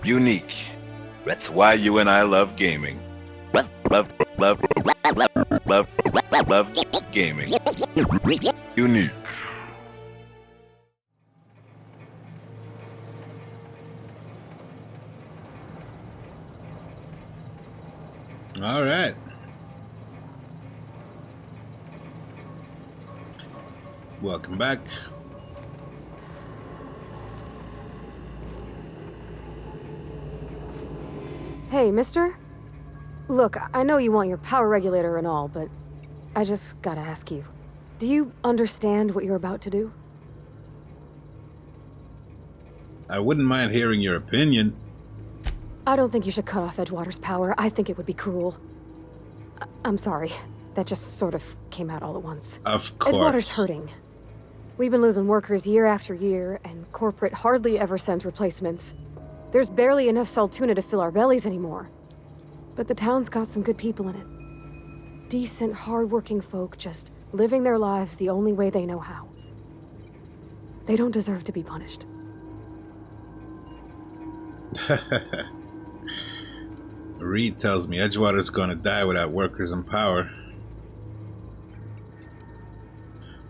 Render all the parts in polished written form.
Unique. That's why you and I love gaming. Love gaming. Unique. All right. Welcome back. Hey, mister? Look, I know you want your power regulator and all, but I just gotta ask you. Do you understand what you're about to do? I wouldn't mind hearing your opinion. I don't think you should cut off Edgewater's power. I think it would be cruel. I'm sorry. That just sort of came out all at once. Of course. Edgewater's hurting. We've been losing workers year after year, and corporate hardly ever sends replacements. There's barely enough Saltuna to fill our bellies anymore. But the town's got some good people in it. Decent, hard-working folk just living their lives the only way they know how. They don't deserve to be punished. Reed tells me Edgewater's gonna die without workers in power.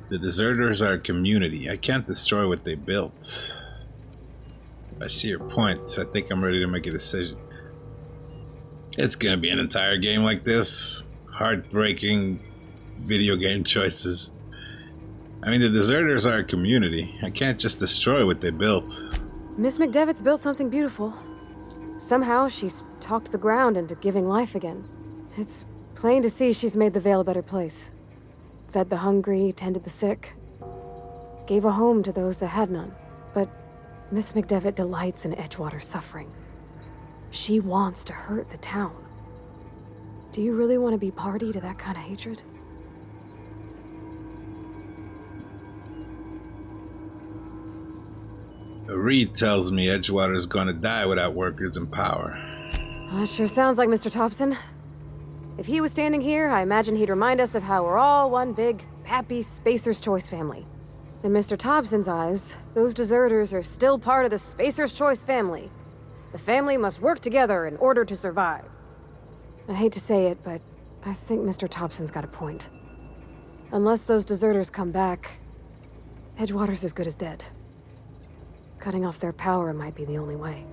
The deserters are a community. I can't destroy what they built. I see your point. I think I'm ready to make a decision. It's gonna be an entire game like this. Heartbreaking video game choices. I mean, the deserters are a community. I can't just destroy what they built. Miss McDevitt's built something beautiful. Somehow she's talked the ground into giving life again. It's plain to see she's made the Vale a better place. Fed the hungry, tended the sick. Gave a home to those that had none. But Miss McDevitt delights in Edgewater's suffering. She wants to hurt the town. Do you really want to be party to that kind of hatred? Reed tells me Edgewater's gonna die without workers in power. That sure sounds like Mr. Thompson. If he was standing here, I imagine he'd remind us of how we're all one big, happy Spacer's Choice family. In Mr. Thompson's eyes, those deserters are still part of the Spacer's Choice family. The family must work together in order to survive. I hate to say it, but I think Mr. Thompson's got a point. Unless those deserters come back, Edgewater's as good as dead. Cutting off their power might be the only way.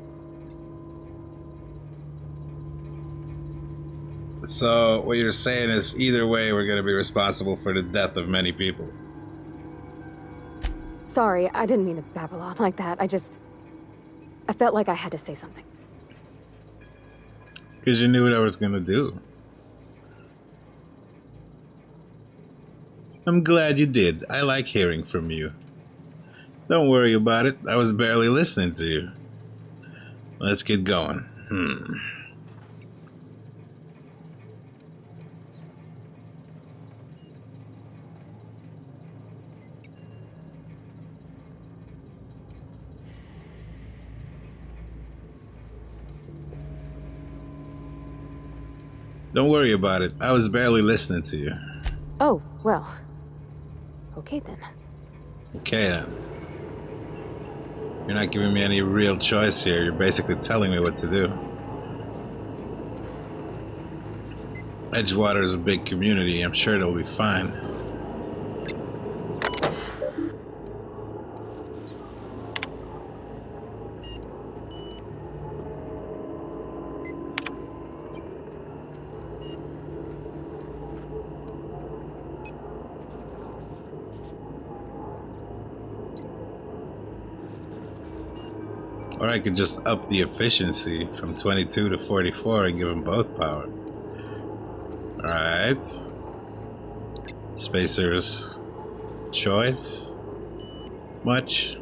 So, what you're saying is either way, we're gonna be responsible for the death of many people. Sorry, I didn't mean to babble on like that. I felt like I had to say something. Because you knew what I was gonna do. I'm glad you did. I like hearing from you. Don't worry about it. I was barely listening to you. Let's get going. Don't worry about it. I was barely listening to you. Oh, well. Okay then. Okay then. You're not giving me any real choice here. You're basically telling me what to do. Edgewater is a big community. I'm sure it'll be fine. Or I could just up the efficiency from 22 to 44 and give them both power. Alright. Spacer's Choice. Much.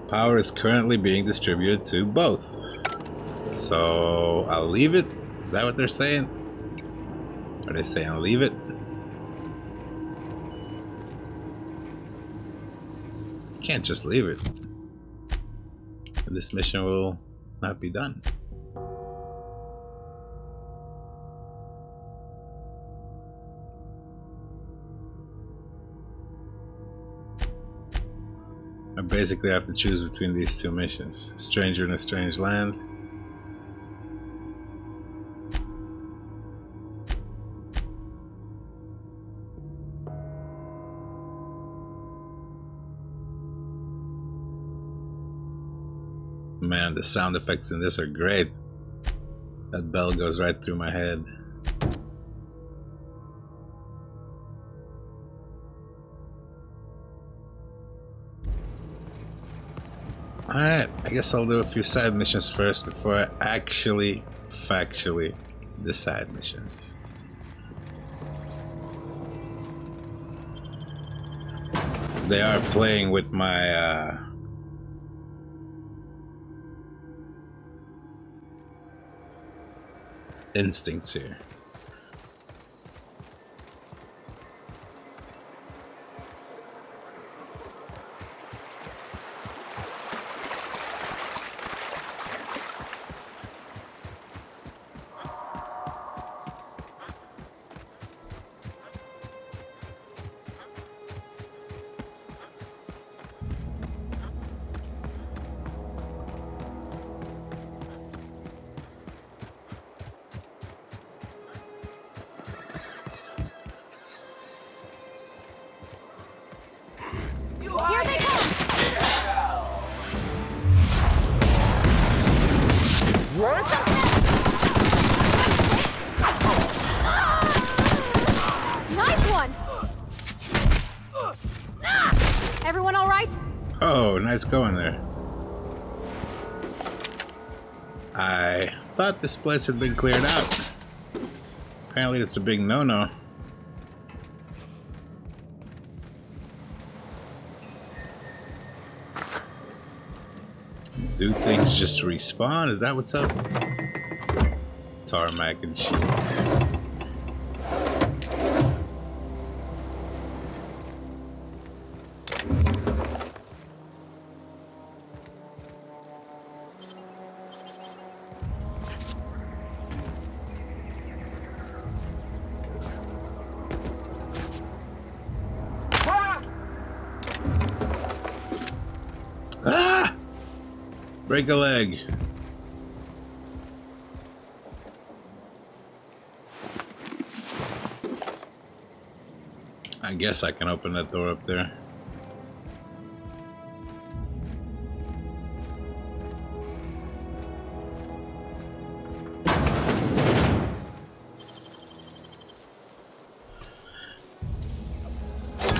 Power is currently being distributed to both. So I'll leave it. Is that what they're saying? Are they saying I'll leave it? You can't just leave it. This mission will not be done. basically have to choose between these two missions. Stranger in a Strange Land. Man, the sound effects in this are great. That bell goes right through my head. Alright, I guess I'll do a few side missions first before I actually, factually decide missions. They are playing with my instincts here. Here they come! Or something! Nice one! Everyone all right? Oh, nice going there. I thought this place had been cleared out. Apparently it's a big no-no. Do things just respawn? Is that what's up? Tarmac and cheese. Ah! Break a leg. I guess I can open that door up there.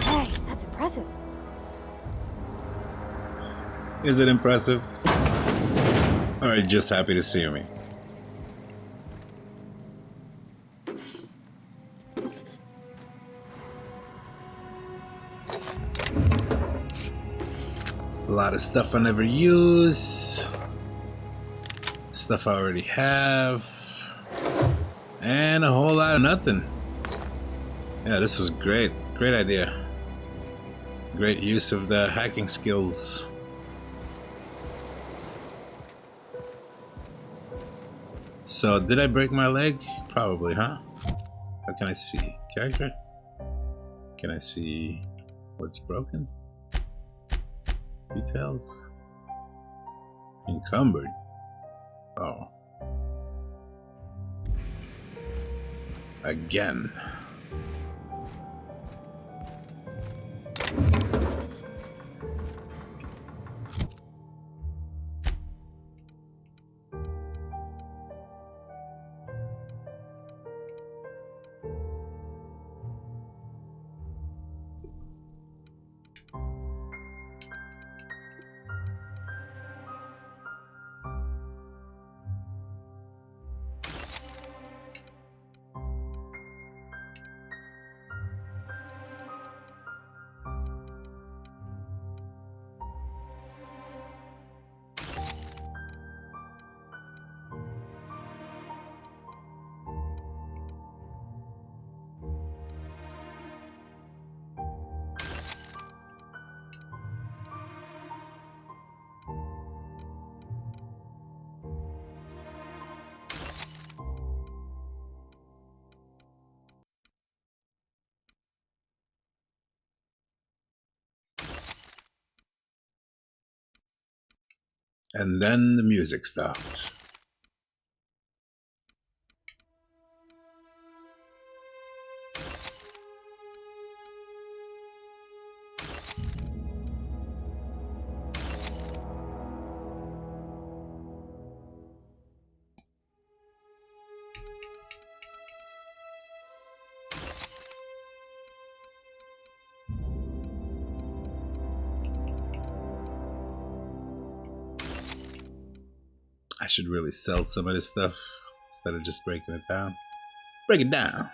Hey, that's impressive. Is it impressive? Or are you just happy to see me? A lot of stuff I never use. Stuff I already have. And a whole lot of nothing. Yeah, this was great. Great idea. Great use of the hacking skills. So, did I break my leg? Probably, huh? How can I see? Character? Can I see what's broken? Details? Encumbered. Oh. Again. And then the music stopped. I should really sell some of this stuff instead of just breaking it down. Break it down.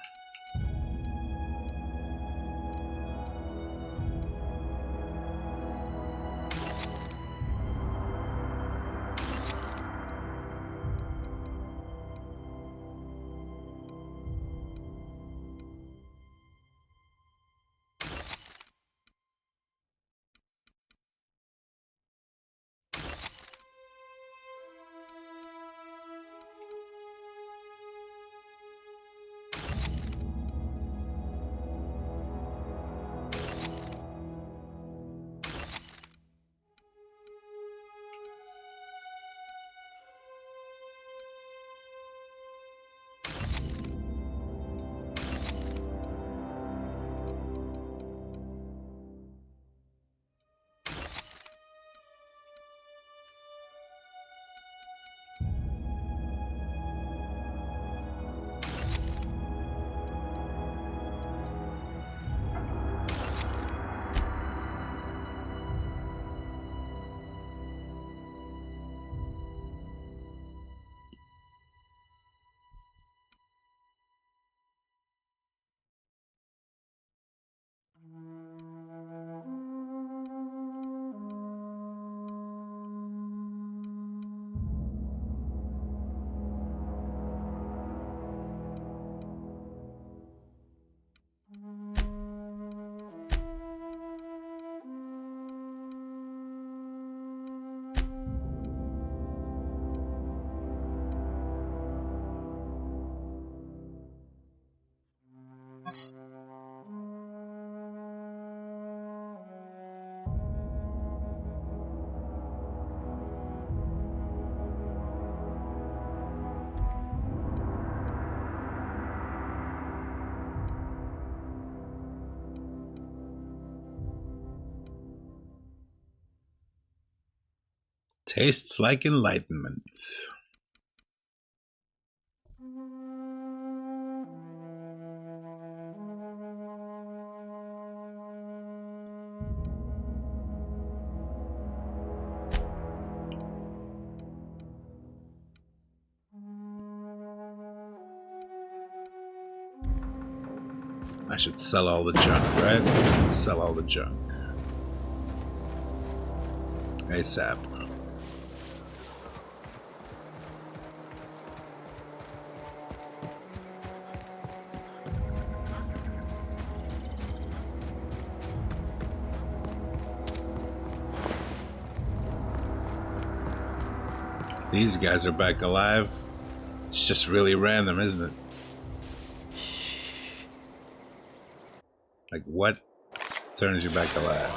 Tastes like enlightenment. I should sell all the junk, right? Sell all the junk. ASAP. These guys are back alive. It's just really random, isn't it? Like, what turns you back alive?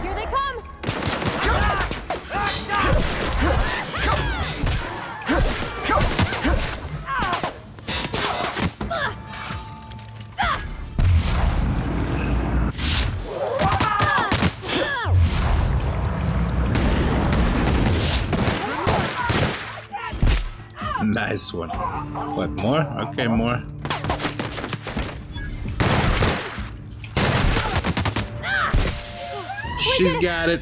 Here they come! Nice one. What, more? Okay, more. She's got it.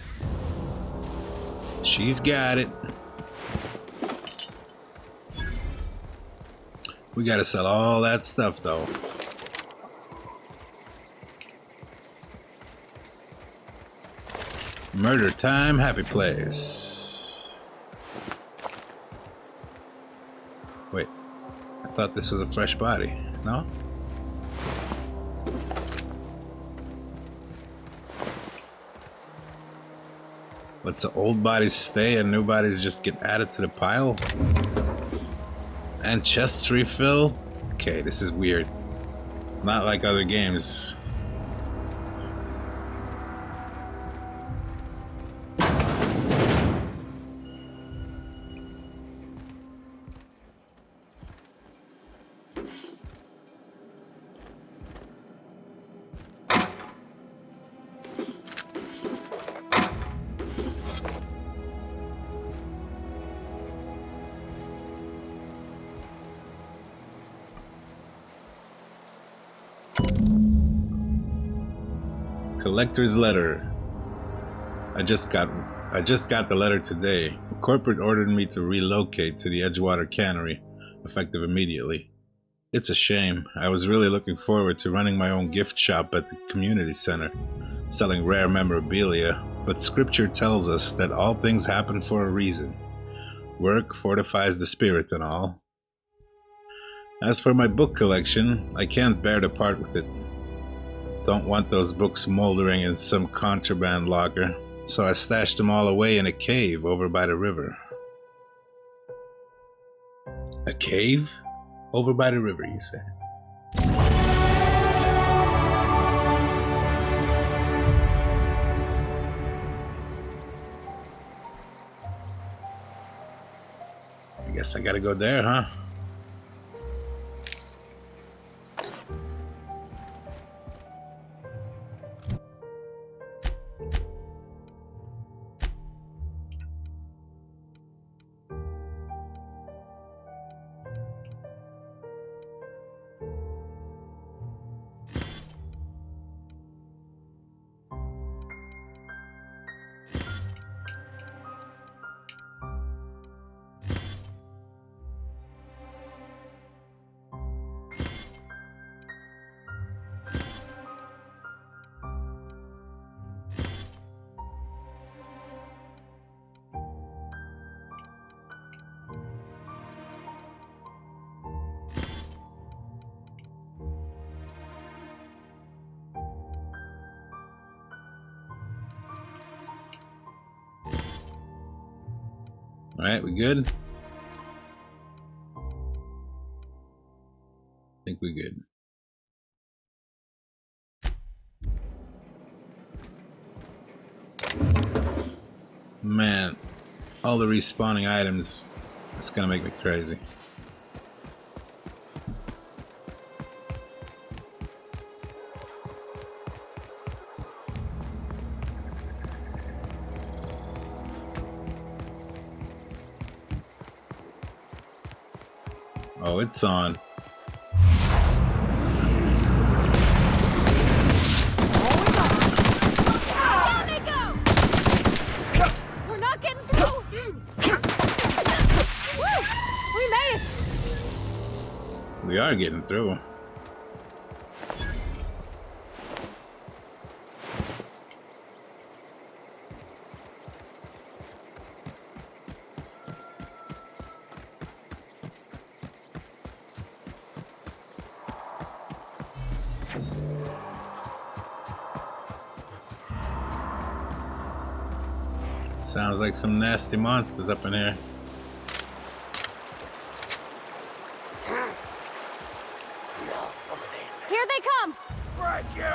She's got it. We gotta sell all that stuff, though. Murder time, happy place. Wait, I thought this was a fresh body, no? What's the old bodies stay and new bodies just get added to the pile? And chests refill? Okay, this is weird. It's not like other games. Collector's letter. I just got the letter today. Corporate ordered me to relocate to the Edgewater Cannery, effective immediately. It's a shame. I was really looking forward to running my own gift shop at the community center, selling rare memorabilia, but scripture tells us that all things happen for a reason. Work fortifies the spirit and all. As for my book collection, I can't bear to part with it. Don't want those books moldering in some contraband locker, so I stashed them all away in a cave over by the river. A cave? Over by the river, you say? I guess I gotta go there, huh? Alright, we good? I think we're good. Man, all the respawning items, it's gonna make me crazy. Oh, it's on. Down they go! We're not getting through! Woo! We made it! We are getting through. Sounds like some nasty monsters up in here. Here they come! Right, you!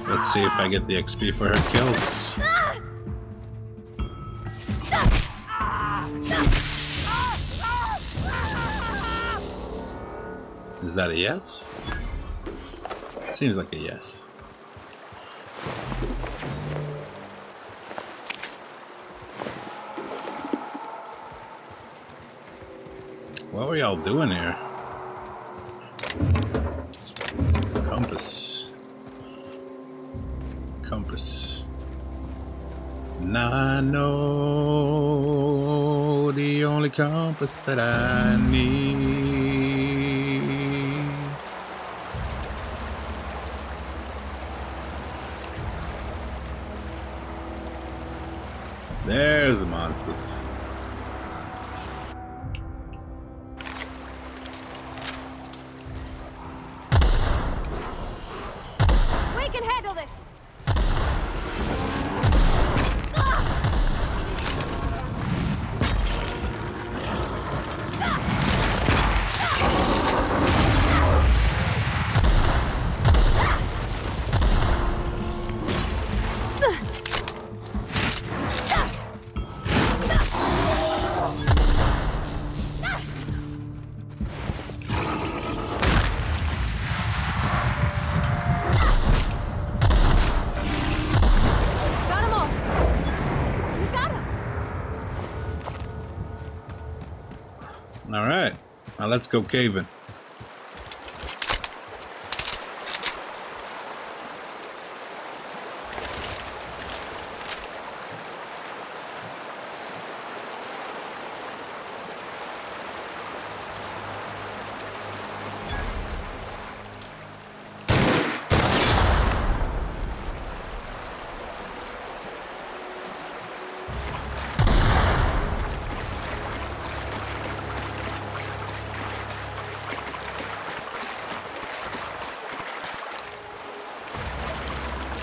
Let's see if I get the XP for her kills. Is that a yes? Seems like a yes. What were y'all doing here? Compass. Compass. Now I know the only compass that I need. There's the monsters. We can handle this! All right, now let's go caving.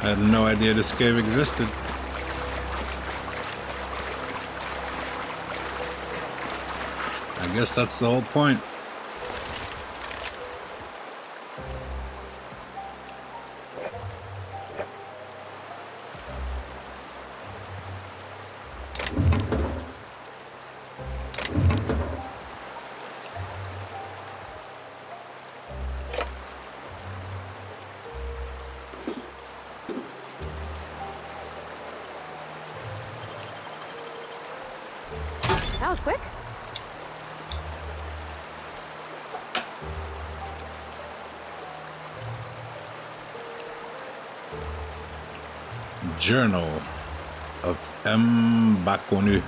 I had no idea this cave existed. I guess that's the whole point. That was quick. Journal of M. Bakonu.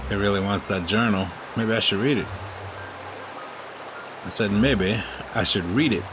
He really wants that journal. Maybe I should read it. I said maybe I should read it.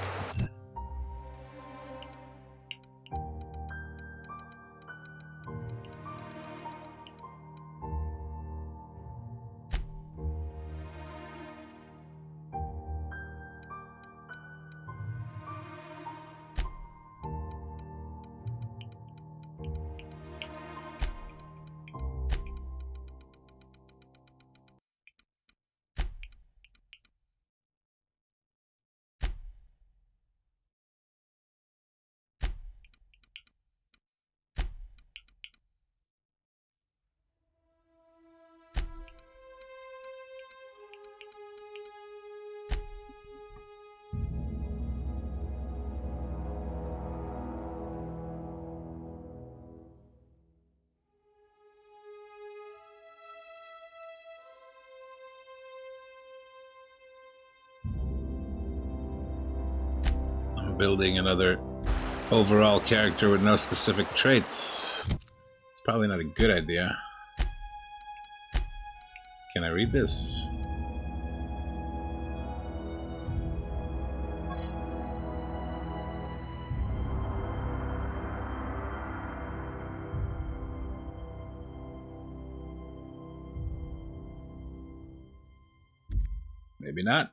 Building another overall character with no specific traits. It's probably not a good idea. Can I read this? Maybe not.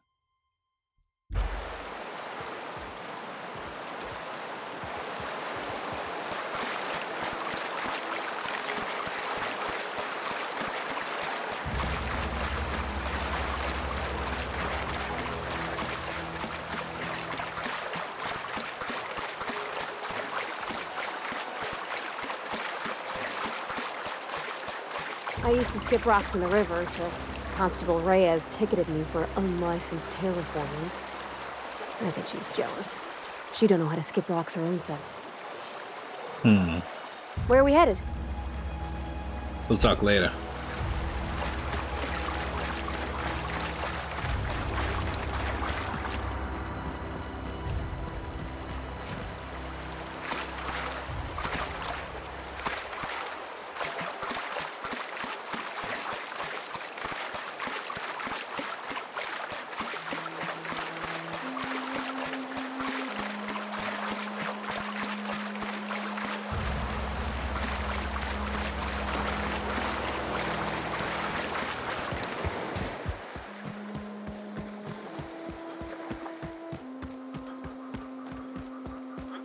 I used to skip rocks in the river till Constable Reyes ticketed me for unlicensed terraforming. I think she was jealous. She don't know how to skip rocks her own self. Where are we headed? We'll talk later.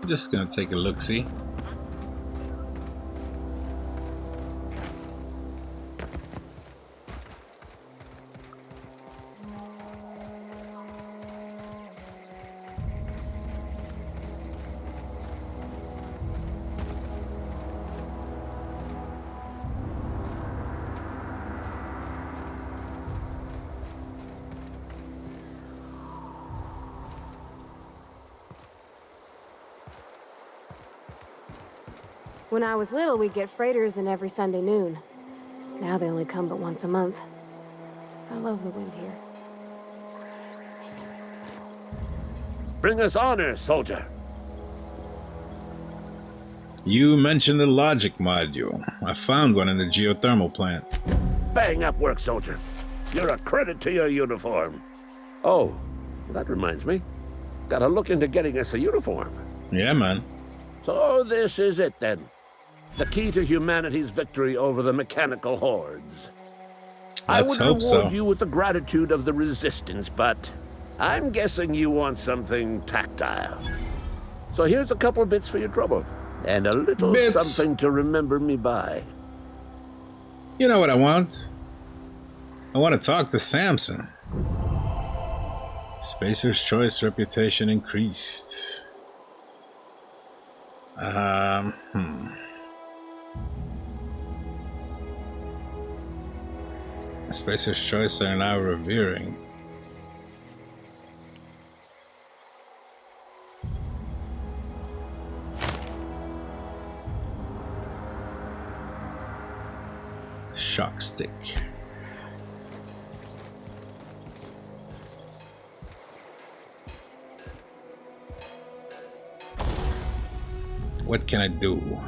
Just gonna take a look-see. When I was little, we'd get freighters in every Sunday noon. Now they only come but once a month. I love the wind here. Bring us honor, soldier. You mentioned the logic module. I found one in the geothermal plant. Bang up work, soldier. You're a credit to your uniform. Oh, that reminds me. Gotta look into getting us a uniform. Yeah, man. So this is it, then. The key to humanity's victory over the mechanical hordes. I Let's would hope so. reward you with the gratitude of the resistance, but I'm guessing you want something tactile. So here's a couple of bits for your trouble. And a little Bits. something to remember me by. You know what I want? I want to talk to Samson. Spacer's Choice reputation increased. Spacer's Choice are now revering. Shock stick. What can I do?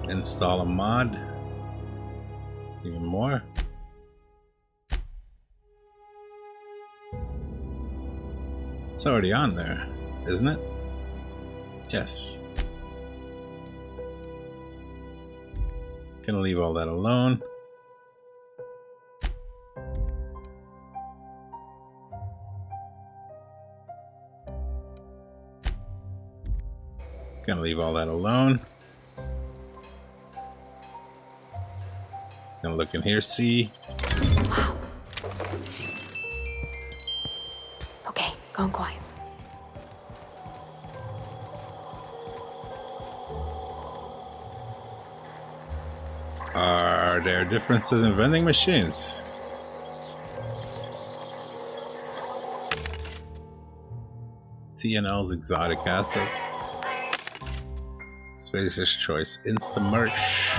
Install a mod? Even more? It's already on there, isn't it? Yes. Gonna leave all that alone. Gonna leave all that alone. Gonna look in here, see. Wow. Okay, going quiet. Are there differences in vending machines? TNL's exotic assets. Spacer's Choice Insta-merch.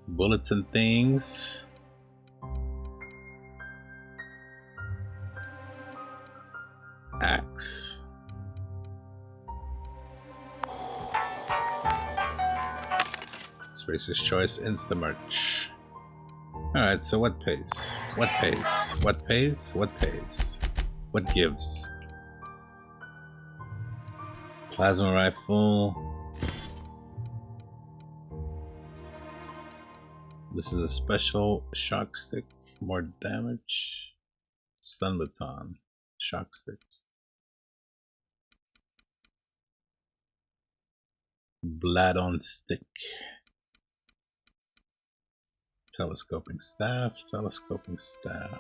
Bullets and things. Axe. Spacer's Choice Insta-merch. Alright, so what pays? What pays? What pays? What pays? What gives? Plasma rifle. This is a special shock stick. More damage. Stun baton. Shock stick. Blood on stick. Telescoping staff. Telescoping staff.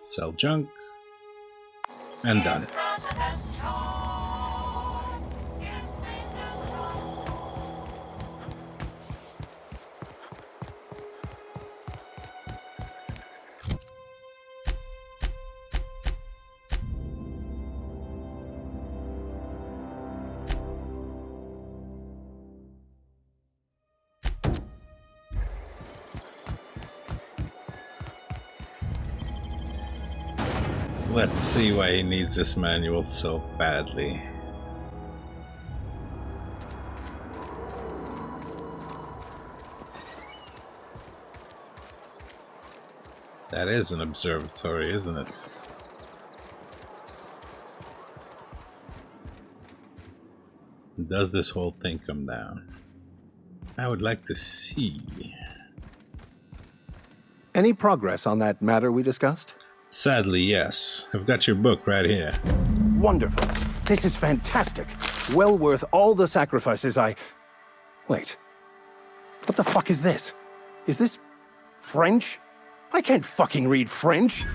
Sell junk. And done. Let's see why he needs this manual so badly. That is an observatory, isn't it? Does this whole thing come down? I would like to see. Any progress on that matter we discussed? Sadly, yes. I've got your book right here. Wonderful. This is fantastic. Well worth all the sacrifices I... Wait. What the fuck is this? Is this French? I can't fucking read French.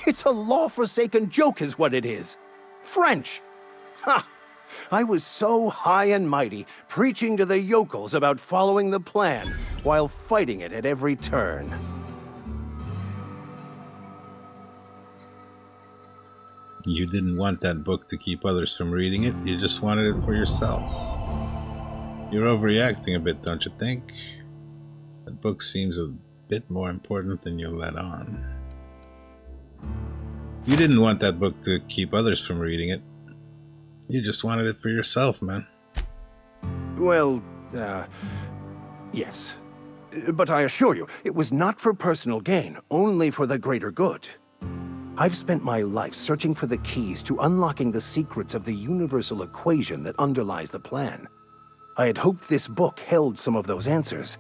It's a law-forsaken joke is what it is. French. Ha! I was so high and mighty, preaching to the yokels about following the plan, while fighting it at every turn. You didn't want that book to keep others from reading it, you just wanted it for yourself. You're overreacting a bit, don't you think? That book seems a bit more important than you let on. You didn't want that book to keep others from reading it. You just wanted it for yourself, man. Well, yes. But I assure you, it was not for personal gain, only for the greater good. I've spent my life searching for the keys to unlocking the secrets of the universal equation that underlies the plan. I had hoped this book held some of those answers.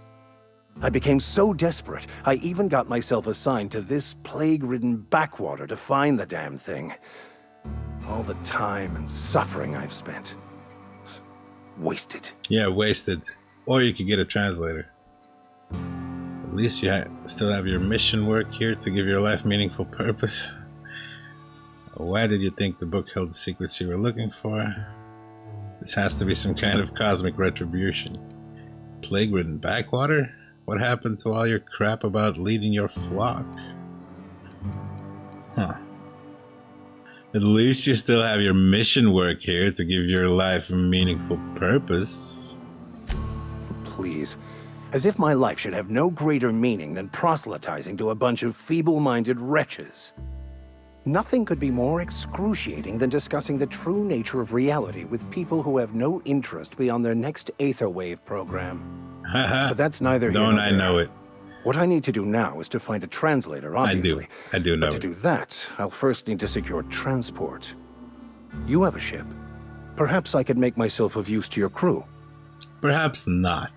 I became so desperate, I even got myself assigned to this plague-ridden backwater to find the damn thing. All the time and suffering I've spent. Wasted. Yeah, wasted. Or you could get a translator. At least you still have your mission work here to give your life meaningful purpose. Why did you think the book held the secrets you were looking for? This has to be some kind of cosmic retribution. Plague-ridden backwater? What happened to all your crap about leading your flock? Huh. At least you still have your mission work here to give your life a meaningful purpose. Please. As if my life should have no greater meaning than proselytizing to a bunch of feeble-minded wretches. Nothing could be more excruciating than discussing the true nature of reality with people who have no interest beyond their next Aetherwave program. But that's neither here nor Don't I there. know it? What I need to do now is to find a translator, obviously. I do know But to it. do that, I'll first need to secure transport. You have a ship. Perhaps I could make myself of use to your crew. Perhaps not.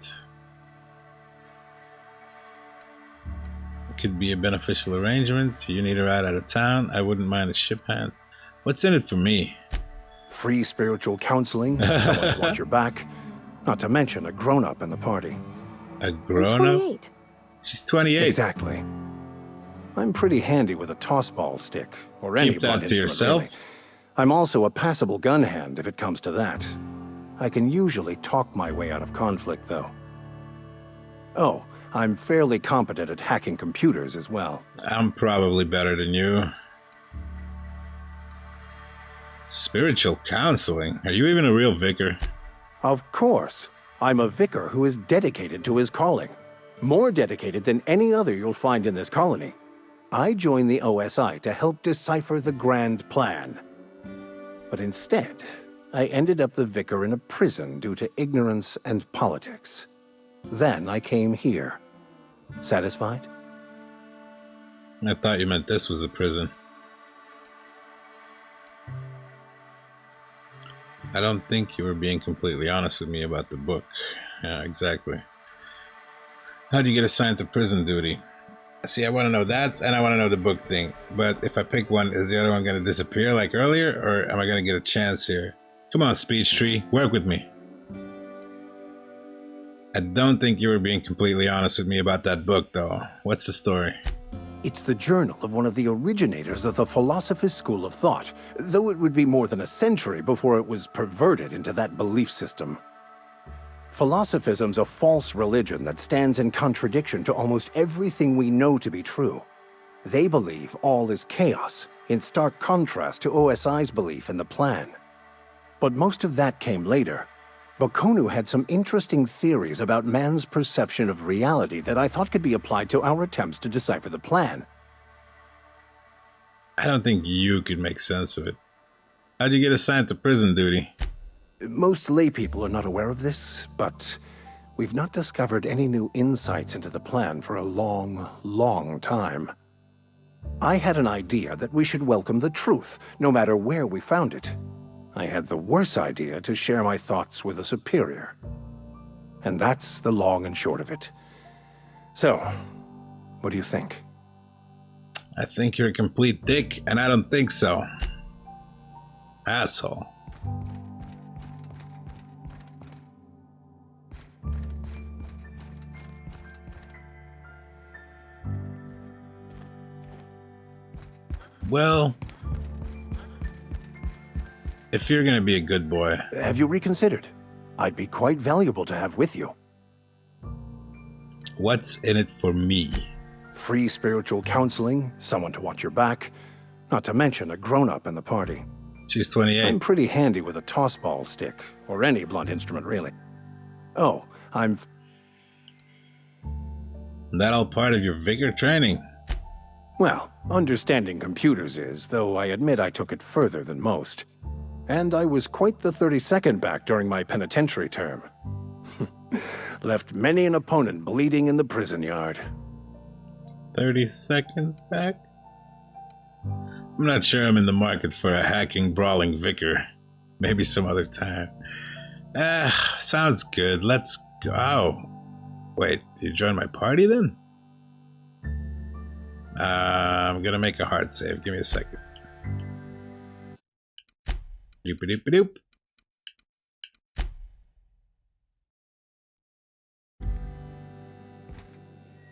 It could be a beneficial arrangement. You need a ride out of town. I wouldn't mind a ship hand. What's in it for me? Free spiritual counseling, someone to watch your back, not to mention a grown-up in the party. A I'm grown-up? 28. She's 28. Exactly. I'm pretty handy with a tossball stick, or any Keep that blunt to instrument, yourself. really. I'm also a passable gun hand if it comes to that. I can usually talk my way out of conflict, though. Oh, I'm fairly competent at hacking computers as well. I'm probably better than you. Spiritual counseling? Are you even a real vicar? Of course. I'm a vicar who is dedicated to his calling. More dedicated than any other you'll find in this colony. I joined the OSI to help decipher the grand plan. But instead, I ended up the vicar in a prison due to ignorance and politics. Then I came here. Satisfied? I thought you meant this was a prison. I don't think you were being completely honest with me about the book. Yeah, exactly. How do you get assigned to prison duty? See, I want to know that, and I want to know the book thing. But if I pick one, is the other one going to disappear like earlier, or am I going to get a chance here? Come on, Speech Tree, work with me. I don't think you were being completely honest with me about that book, though. What's the story? It's the journal of one of the originators of the Philosopher's School of Thought, though it would be more than a century before it was perverted into that belief system. Philosophism's a false religion that stands in contradiction to almost everything we know to be true. They believe all is chaos, in stark contrast to OSI's belief in the plan. But most of that came later. Bakonu had some interesting theories about man's perception of reality that I thought could be applied to our attempts to decipher the plan. I don't think you could make sense of it. How'd you get assigned to prison duty? Most laypeople are not aware of this, but we've not discovered any new insights into the plan for a long, long time. I had an idea that we should welcome the truth, no matter where we found it. I had the worse idea to share my thoughts with a superior. And that's the long and short of it. So, what do you think? I think you're a complete dick, and I don't think so. Asshole. Well, if you're gonna be a good boy... Have you reconsidered? I'd be quite valuable to have with you. What's in it for me? Free spiritual counseling, someone to watch your back, not to mention a grown-up in the party. She's 28. I'm pretty handy with a toss-ball stick, or any blunt instrument, really. Oh, That all part of your vigor training? Well, understanding computers is, though I admit I took it further than most. And I was quite the 32nd back during my penitentiary term. Left many an opponent bleeding in the prison yard. 32nd back? I'm not sure I'm in the market for a hacking, brawling vicar. Maybe some other time. Sounds good. Let's go. Oh. Wait, you join my party then? I'm gonna make a hard save. Give me a second. Doop-a-doop-a-doop.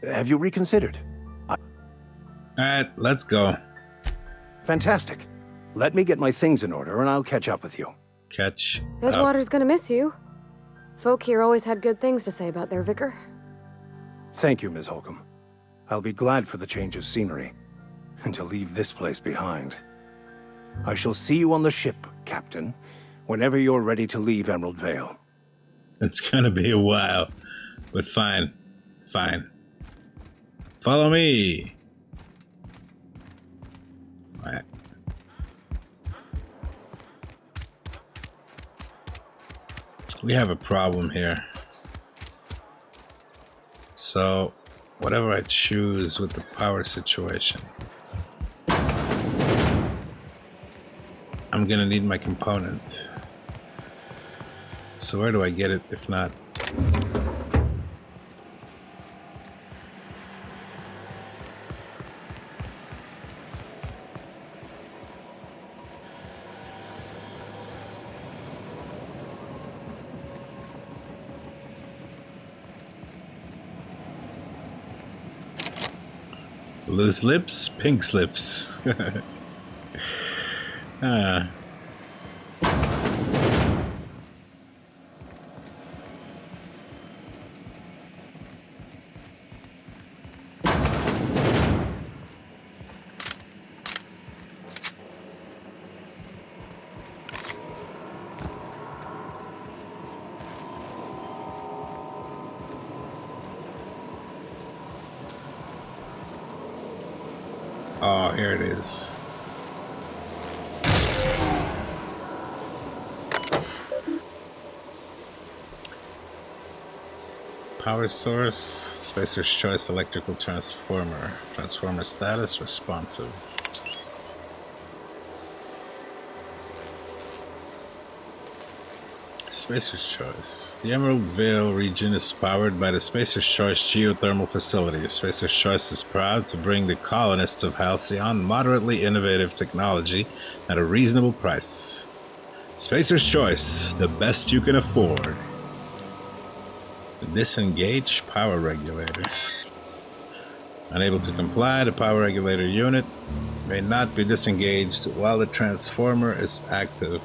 Have you reconsidered? Alright, let's go. Fantastic. Let me get my things in order and I'll catch up with you. Catch up. Edgewater's gonna miss you. Folk here always had good things to say about their vicar. Thank you, Ms. Holcomb. I'll be glad for the change of scenery, and to leave this place behind. I shall see you on the ship, Captain, whenever you're ready to leave Emerald Vale. It's gonna be a while, but fine. Fine. Follow me. Alright. We have a problem here. So, whatever I choose with the power situation, I'm gonna need my component. So where do I get it if not? Loose lips, pink slips. Oh, here it is. Power source, Spacer's Choice electrical transformer. Transformer status, responsive. Spacer's Choice. The Emerald Vale region is powered by the Spacer's Choice geothermal facility. Spacer's Choice is proud to bring the colonists of Halcyon moderately innovative technology at a reasonable price. Spacer's Choice, the best you can afford. Disengage power regulator. Unable to comply, the power regulator unit may not be disengaged while the transformer is active.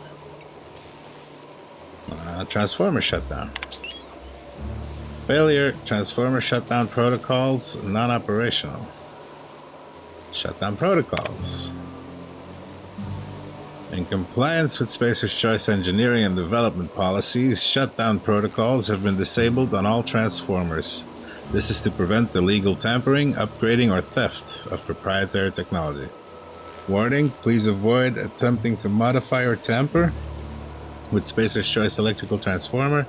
Transformer shutdown. Failure. Transformer shutdown protocols non-operational. Shutdown protocols. In compliance with Spacer's Choice engineering and development policies, shutdown protocols have been disabled on all transformers. This is to prevent illegal tampering, upgrading, or theft of proprietary technology. Warning, please avoid attempting to modify or tamper with Spacer's Choice electrical transformer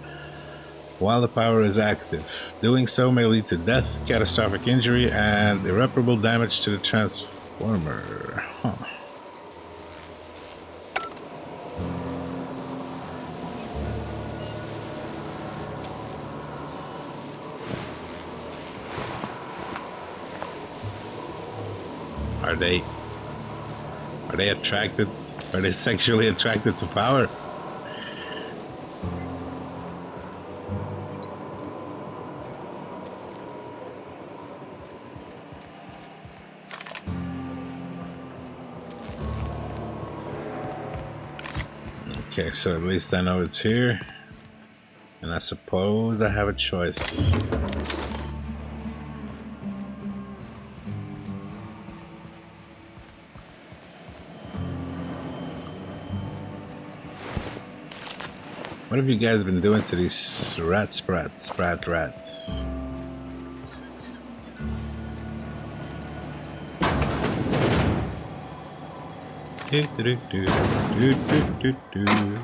while the power is active. Doing so may lead to death, catastrophic injury, and irreparable damage to the transformer. Informer. Huh. Are they attracted? Are they sexually attracted to power? Okay, so at least I know it's here. And I suppose I have a choice. What have you guys been doing to these sprat rats? Do, do, do, do, do, do, do.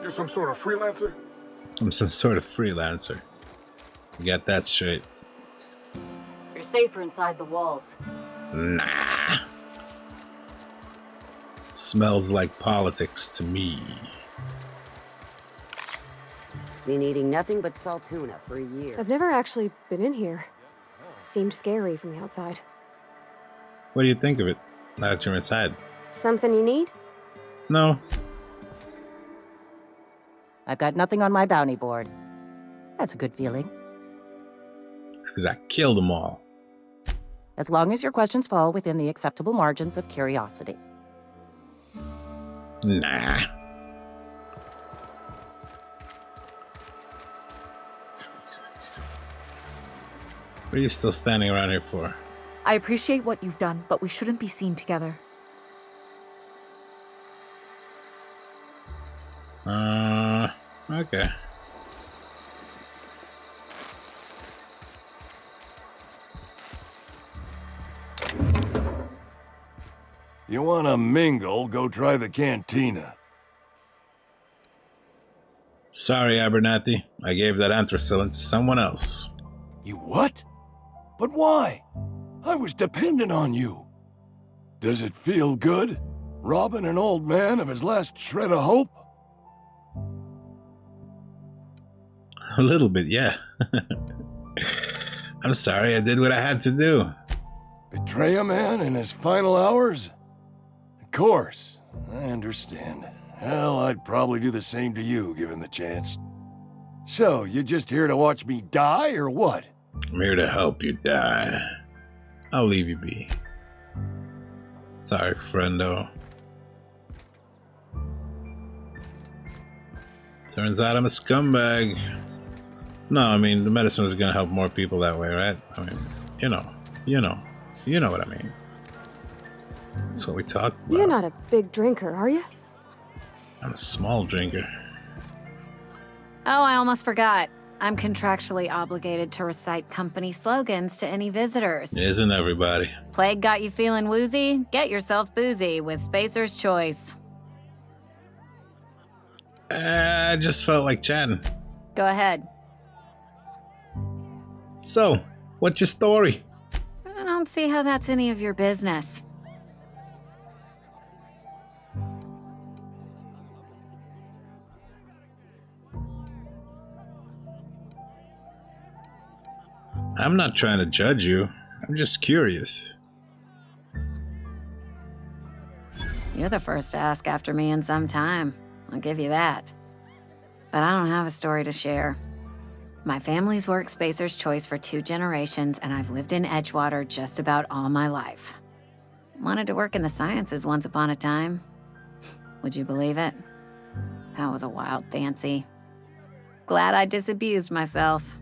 You're some sort of freelancer? I'm some sort of freelancer. You got that straight. You're safer inside the walls. Nah. Smells like politics to me. Been eating nothing but salt tuna for a year. I've never actually been in here. Seemed scary from the outside. What do you think of it now that you're inside? Something you need? No. I've got nothing on my bounty board. That's a good feeling. Because I killed them all. As long as your questions fall within the acceptable margins of curiosity. Nah. What are you still standing around here for? I appreciate what you've done, but we shouldn't be seen together. Okay. You wanna mingle, go try the cantina. Sorry, Abernathy. I gave that anthracillin to someone else. You what? But why? I was dependent on you. Does it feel good? Robbing an old man of his last shred of hope? A little bit, yeah. I'm sorry, I did what I had to do. Betray a man in his final hours? Of course, I understand. Hell, I'd probably do the same to you, given the chance. So, you just here to watch me die, or what? I'm here to help you die. I'll leave you be. Sorry, friendo. Turns out I'm a scumbag. No, I mean, the medicine is gonna help more people that way, right? I mean, you know what I mean. That's what we talk about. You're not a big drinker, are you? I'm a small drinker. Oh, I almost forgot. I'm contractually obligated to recite company slogans to any visitors. Isn't everybody? Plague got you feeling woozy? Get yourself boozy with Spacer's Choice. I just felt like chatting. Go ahead. So, what's your story? I don't see how that's any of your business. I'm not trying to judge you. I'm just curious. You're the first to ask after me in some time. I'll give you that. But I don't have a story to share. My family's worked Spacer's Choice for 2 generations, and I've lived in Edgewater just about all my life. Wanted to work in the sciences once upon a time. Would you believe it? That was a wild fancy. Glad I disabused myself.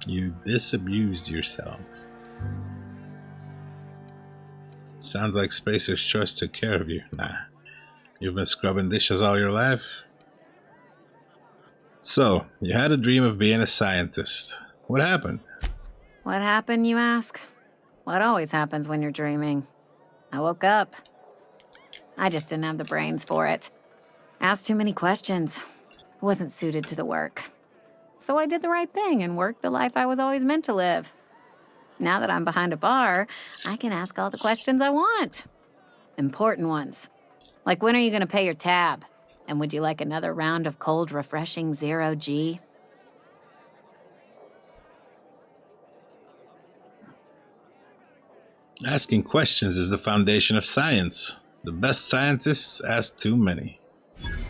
You disabused yourself. Sounds like Spacer's Choice took care of you. Nah. You've been scrubbing dishes all your life? So, you had a dream of being a scientist. What happened? What happened, you ask? What always happens when you're dreaming? I woke up. I just didn't have the brains for it. Asked too many questions. Wasn't suited to the work. So I did the right thing and worked the life I was always meant to live. Now that I'm behind a bar, I can ask all the questions I want. Important ones. Like, when are you gonna pay your tab? And would you like another round of cold, refreshing 0G? Asking questions is the foundation of science. The best scientists ask too many.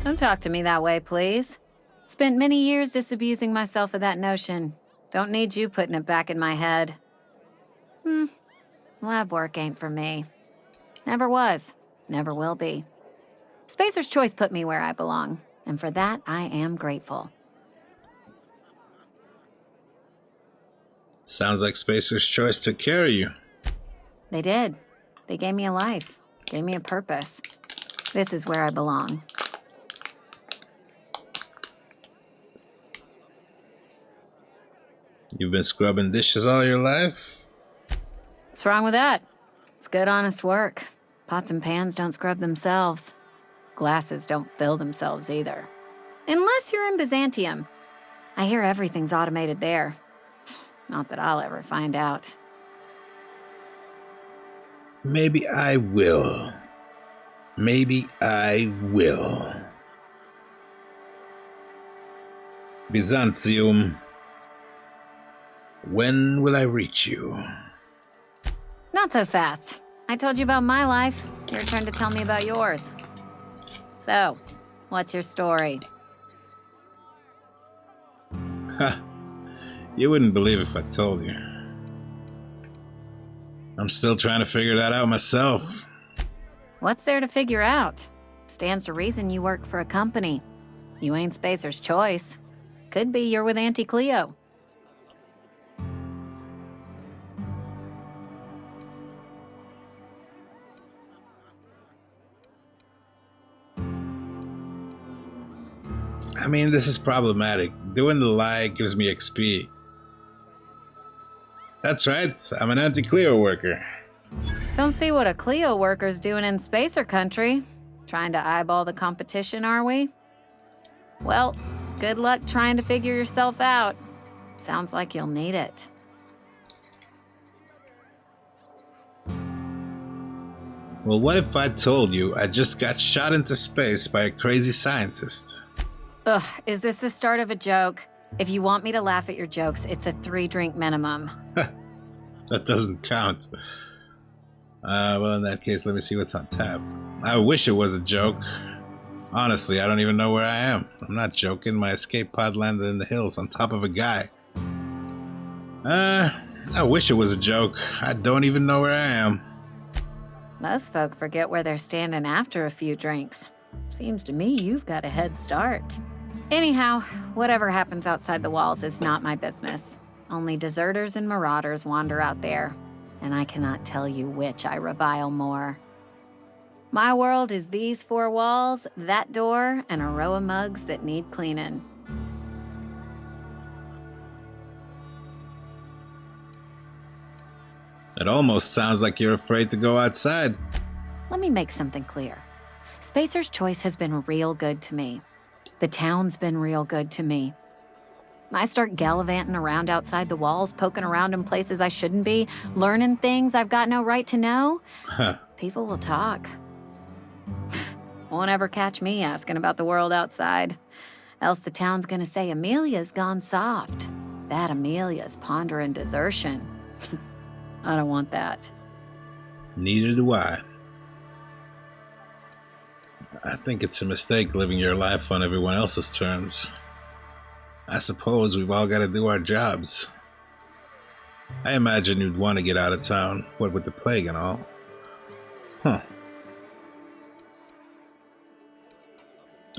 Don't talk to me that way, please. Spent many years disabusing myself of that notion. Don't need you putting it back in my head. Lab work ain't for me. Never was. Never will be. Spacer's Choice put me where I belong, and for that, I am grateful. Sounds like Spacer's Choice took care of you. They did. They gave me a life, gave me a purpose. This is where I belong. You've been scrubbing dishes all your life? What's wrong with that? It's good, honest work. Pots and pans don't scrub themselves. Glasses don't fill themselves either. Unless you're in Byzantium. I hear everything's automated there. Not that I'll ever find out. Maybe I will. Maybe I will. Byzantium. When will I reach you? Not so fast. I told you about my life. Your turn to tell me about yours. So, what's your story? Ha! You wouldn't believe if I told you. I'm still trying to figure that out myself. What's there to figure out? Stands to reason you work for a company. You ain't Spacer's Choice. Could be you're with Auntie Cleo. I mean, this is problematic. Doing the lie gives me XP. That's right, I'm an anti-Cleo worker. Don't see what a Cleo worker's doing in Spacer country. Trying to eyeball the competition, are we? Well, good luck trying to figure yourself out. Sounds like you'll need it. Well, what if I told you I just got shot into space by a crazy scientist? Ugh, is this the start of a joke? If you want me to laugh at your jokes, it's a 3-drink minimum. That doesn't count. Well, in that case, let me see what's on tap. I wish it was a joke. Honestly, I don't even know where I am. I'm not joking. My escape pod landed in the hills on top of a guy. I wish it was a joke. I don't even know where I am. Most folk forget where they're standing after a few drinks. Seems to me you've got a head start. Anyhow, whatever happens outside the walls is not my business. Only deserters and marauders wander out there, and I cannot tell you which I revile more. My world is these 4 walls, that door, and a row of mugs that need cleaning. It almost sounds like you're afraid to go outside. Let me make something clear. Spacer's Choice has been real good to me. The town's been real good to me. I start gallivanting around outside the walls, poking around in places I shouldn't be, learning things I've got no right to know. People will talk. Won't ever catch me asking about the world outside. Else the town's gonna say Amelia's gone soft. That Amelia's pondering desertion. I don't want that. Neither do I. I think it's a mistake living your life on everyone else's terms. I suppose we've all got to do our jobs. I imagine you'd want to get out of town, what with the plague and all. Huh.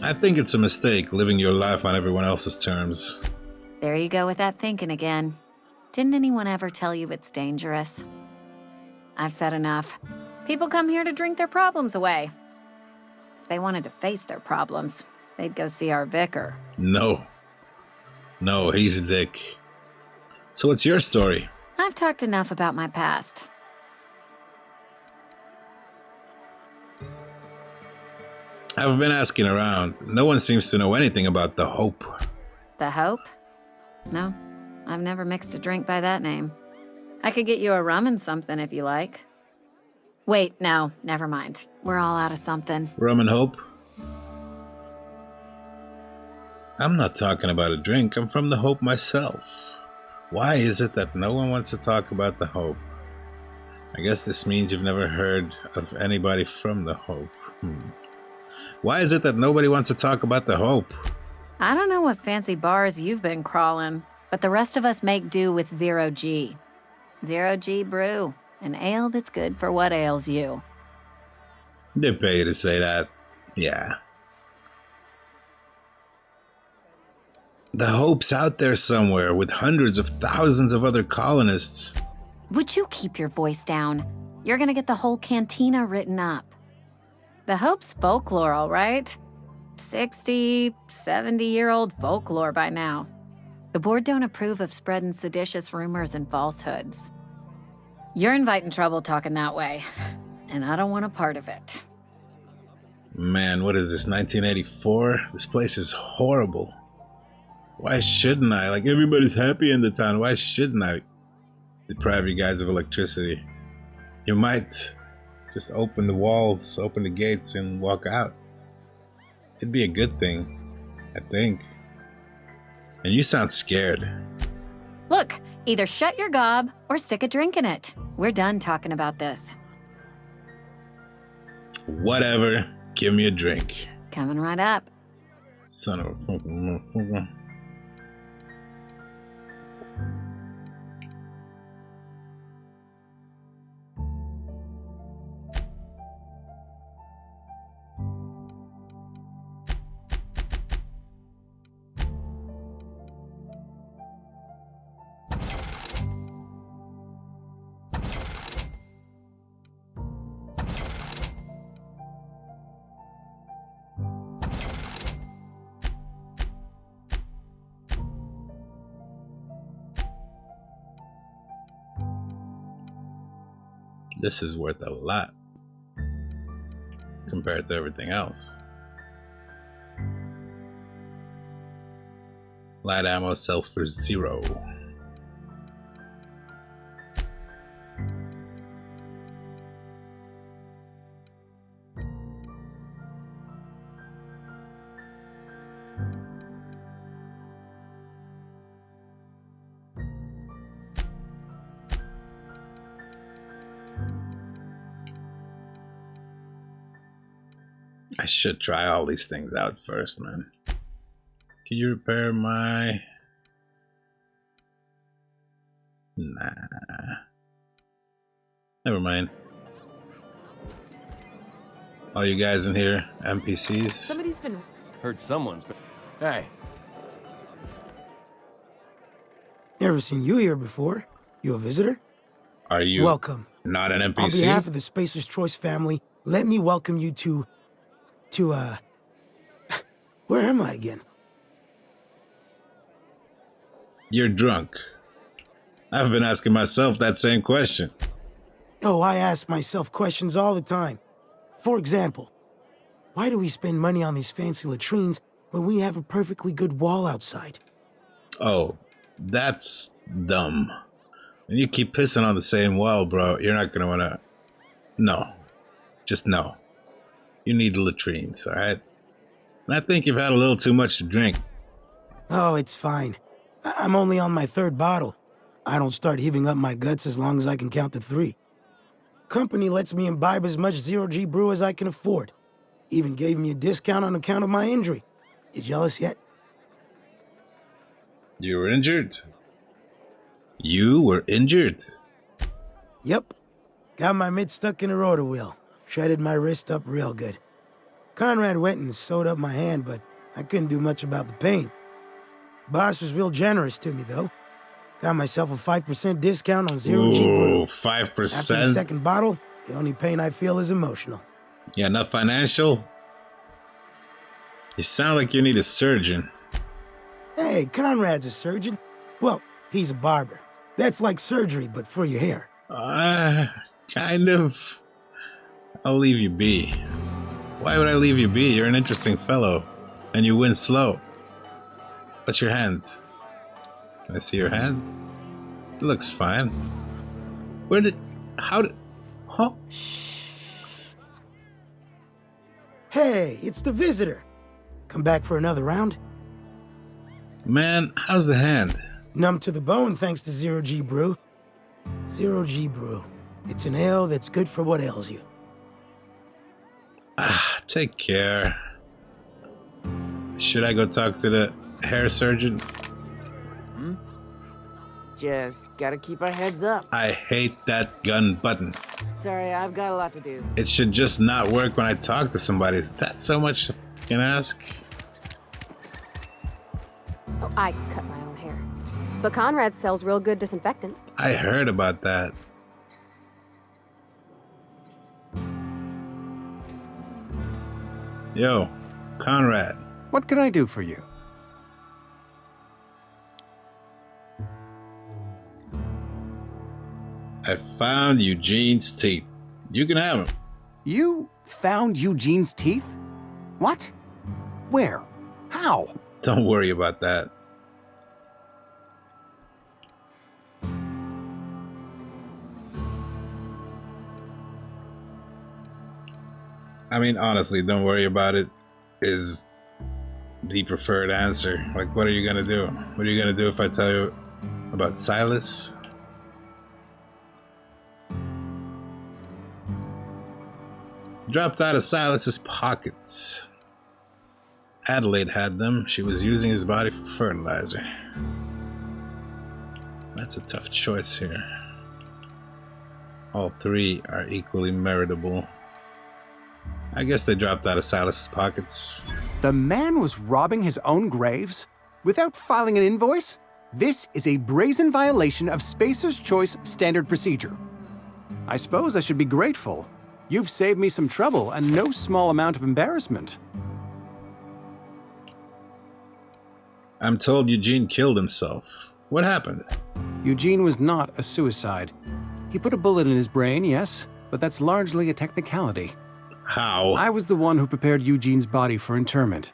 I think it's a mistake living your life on everyone else's terms. There you go with that thinking again. Didn't anyone ever tell you it's dangerous? I've said enough. People come here to drink their problems away. If they wanted to face their problems, they'd go see our vicar. No. No, he's a dick. So what's your story? I've talked enough about my past. I've been asking around. No one seems to know anything about the Hope. The Hope? No, I've never mixed a drink by that name. I could get you a rum and something if you like. Wait, no, never mind. We're all out of something. Rum and Hope? I'm not talking about a drink. I'm from the Hope myself. Why is it that no one wants to talk about the Hope? I guess this means you've never heard of anybody from the Hope. Why is it that nobody wants to talk about the Hope? I don't know what fancy bars you've been crawling, but the rest of us make do with 0G. 0G brew, an ale that's good for what ails you. They pay you to say that. Yeah. The Hope's out there somewhere with hundreds of thousands of other colonists. Would you keep your voice down? You're gonna get the whole cantina written up. The Hope's folklore, all right? 60, 70-year-old folklore by now. The board don't approve of spreading seditious rumors and falsehoods. You're inviting trouble talking that way, and I don't want a part of it. Man, what is this, 1984? This place is horrible. Why shouldn't I? Like, everybody's happy in the town. Why shouldn't I deprive you guys of electricity? You might just open the walls, open the gates, and walk out. It'd be a good thing, I think. And you sound scared. Look, either shut your gob or stick a drink in it. We're done talking about this. Whatever. Give me a drink. Coming right up. Son of a fucking motherfucker. This is worth a lot compared to everything else. Light ammo sells for 0. I should try all these things out first, man. Can you repair my... Nah. Never mind. All you guys in here, NPCs? Somebody's been... Heard someone's been... Hey. Never seen you here before. You a visitor? Are you welcome. Not an NPC? On behalf of the Spacer's Choice family, let me welcome you to where am I again? You're drunk. I've been asking myself that same question. Oh, I ask myself questions all the time. For example, why do we spend money on these fancy latrines when we have a perfectly good wall outside? Oh, that's dumb. When you keep pissing on the same wall, bro, you're not gonna wanna... No. Just no. You need latrines, alright? And I think you've had a little too much to drink. Oh, it's fine. I'm only on my 3rd bottle. I don't start heaving up my guts as long as I can count to 3. Company lets me imbibe as much 0G brew as I can afford. Even gave me a discount on account of my injury. You jealous yet? You were injured? You were injured? Yep. Got my mid stuck in a rotor wheel. Shredded my wrist up real good. Conrad went and sewed up my hand, but I couldn't do much about the pain. Boss was real generous to me, though. Got myself a 5% discount on Zero G Brew. Ooh, 5%? After the second bottle, the only pain I feel is emotional. Yeah, not financial? You sound like you need a surgeon. Hey, Conrad's a surgeon. Well, he's a barber. That's like surgery, but for your hair. Kind of. I'll leave you be. Why would I leave you be? You're an interesting fellow, and you win slow. What's your hand? Can I see your hand? It looks fine. Huh? Hey, it's the visitor. Come back for another round? Man, how's the hand? Numb to the bone thanks to Zero G Brew. Zero G Brew. It's an ale that's good for what ails you. Take care. Should I go talk to the hair surgeon? Just gotta keep our heads up. I hate that gun button. Sorry, I've got a lot to do. It should just not work when I talk to somebody. Is that so much to fucking ask? Oh, I cut my own hair. But Conrad sells real good disinfectant. I heard about that. Yo, Conrad. What can I do for you? I found Eugene's teeth. You can have them. You found Eugene's teeth? What? Where? How? Don't worry about that. I mean, honestly, don't worry about it is the preferred answer. Like, what are you gonna do? What are you gonna do if I tell you about Silas? Dropped out of Silas's pockets. Adelaide had them. She was using his body for fertilizer. That's a tough choice here. All three are equally meritable. I guess they dropped out of Silas's pockets. The man was robbing his own graves? Without filing an invoice? This is a brazen violation of Spacer's Choice standard procedure. I suppose I should be grateful. You've saved me some trouble and no small amount of embarrassment. I'm told Eugene killed himself. What happened? Eugene was not a suicide. He put a bullet in his brain, yes, but that's largely a technicality. How? I was the one who prepared Eugene's body for interment.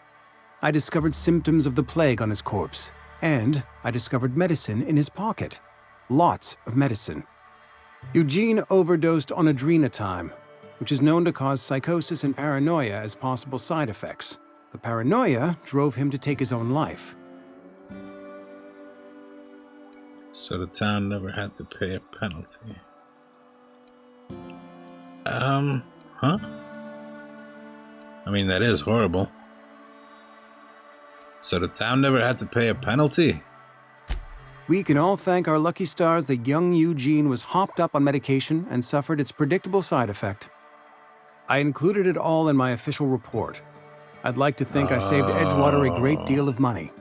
I discovered symptoms of the plague on his corpse, and I discovered medicine in his pocket. Lots of medicine. Eugene overdosed on adrenatime, which is known to cause psychosis and paranoia as possible side effects. The paranoia drove him to take his own life. So the town never had to pay a penalty. Huh? I mean, that is horrible. So the town never had to pay a penalty? We can all thank our lucky stars that young Eugene was hopped up on medication and suffered its predictable side effect. I included it all in my official report. I'd like to think I saved Edgewater a great deal of money.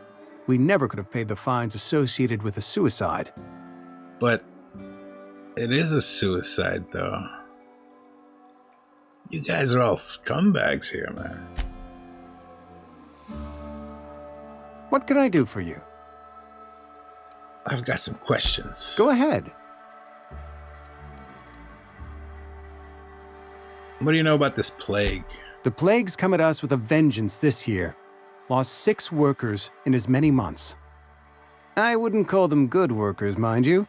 We never could have paid the fines associated with a suicide. But it is a suicide, though. You guys are all scumbags here, man. What can I do for you? I've got some questions. Go ahead. What do you know about this plague? The plague's come at us with a vengeance this year. Lost 6 workers in as many months. I wouldn't call them good workers, mind you.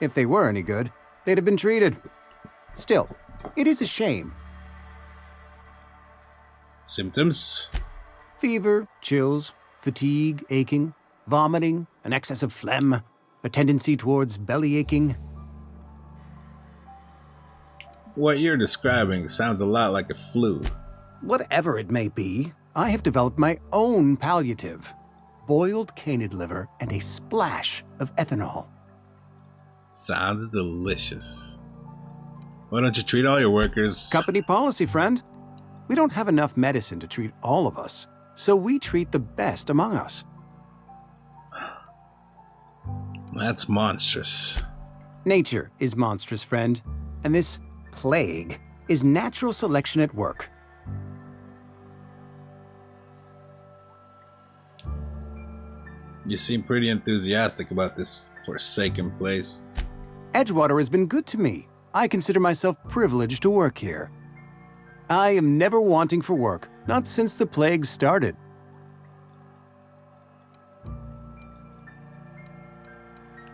If they were any good, they'd have been treated. Still, it is a shame. Symptoms? Fever, chills, fatigue, aching, vomiting, an excess of phlegm, a tendency towards belly aching. What you're describing sounds a lot like a flu. Whatever it may be, I have developed my own palliative. boiled canid liver, and a splash of ethanol. Sounds delicious. Why don't you treat all your workers? Company policy, friend. We don't have enough medicine to treat all of us, so we treat the best among us. That's monstrous. Nature is monstrous, friend, and this plague is natural selection at work. You seem pretty enthusiastic about this forsaken place. Edgewater has been good to me. I consider myself privileged to work here. I am never wanting for work, not since the plague started.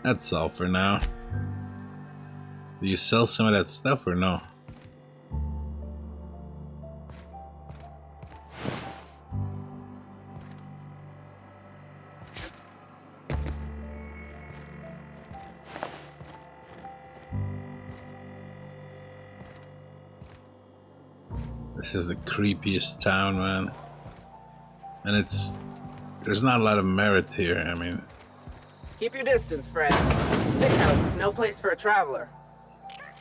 That's all for now. Do you sell some of that stuff or no? This is the creepiest town, man. And there's not a lot of merit here, I mean. Keep your distance, friend. Sick house is no place for a traveler.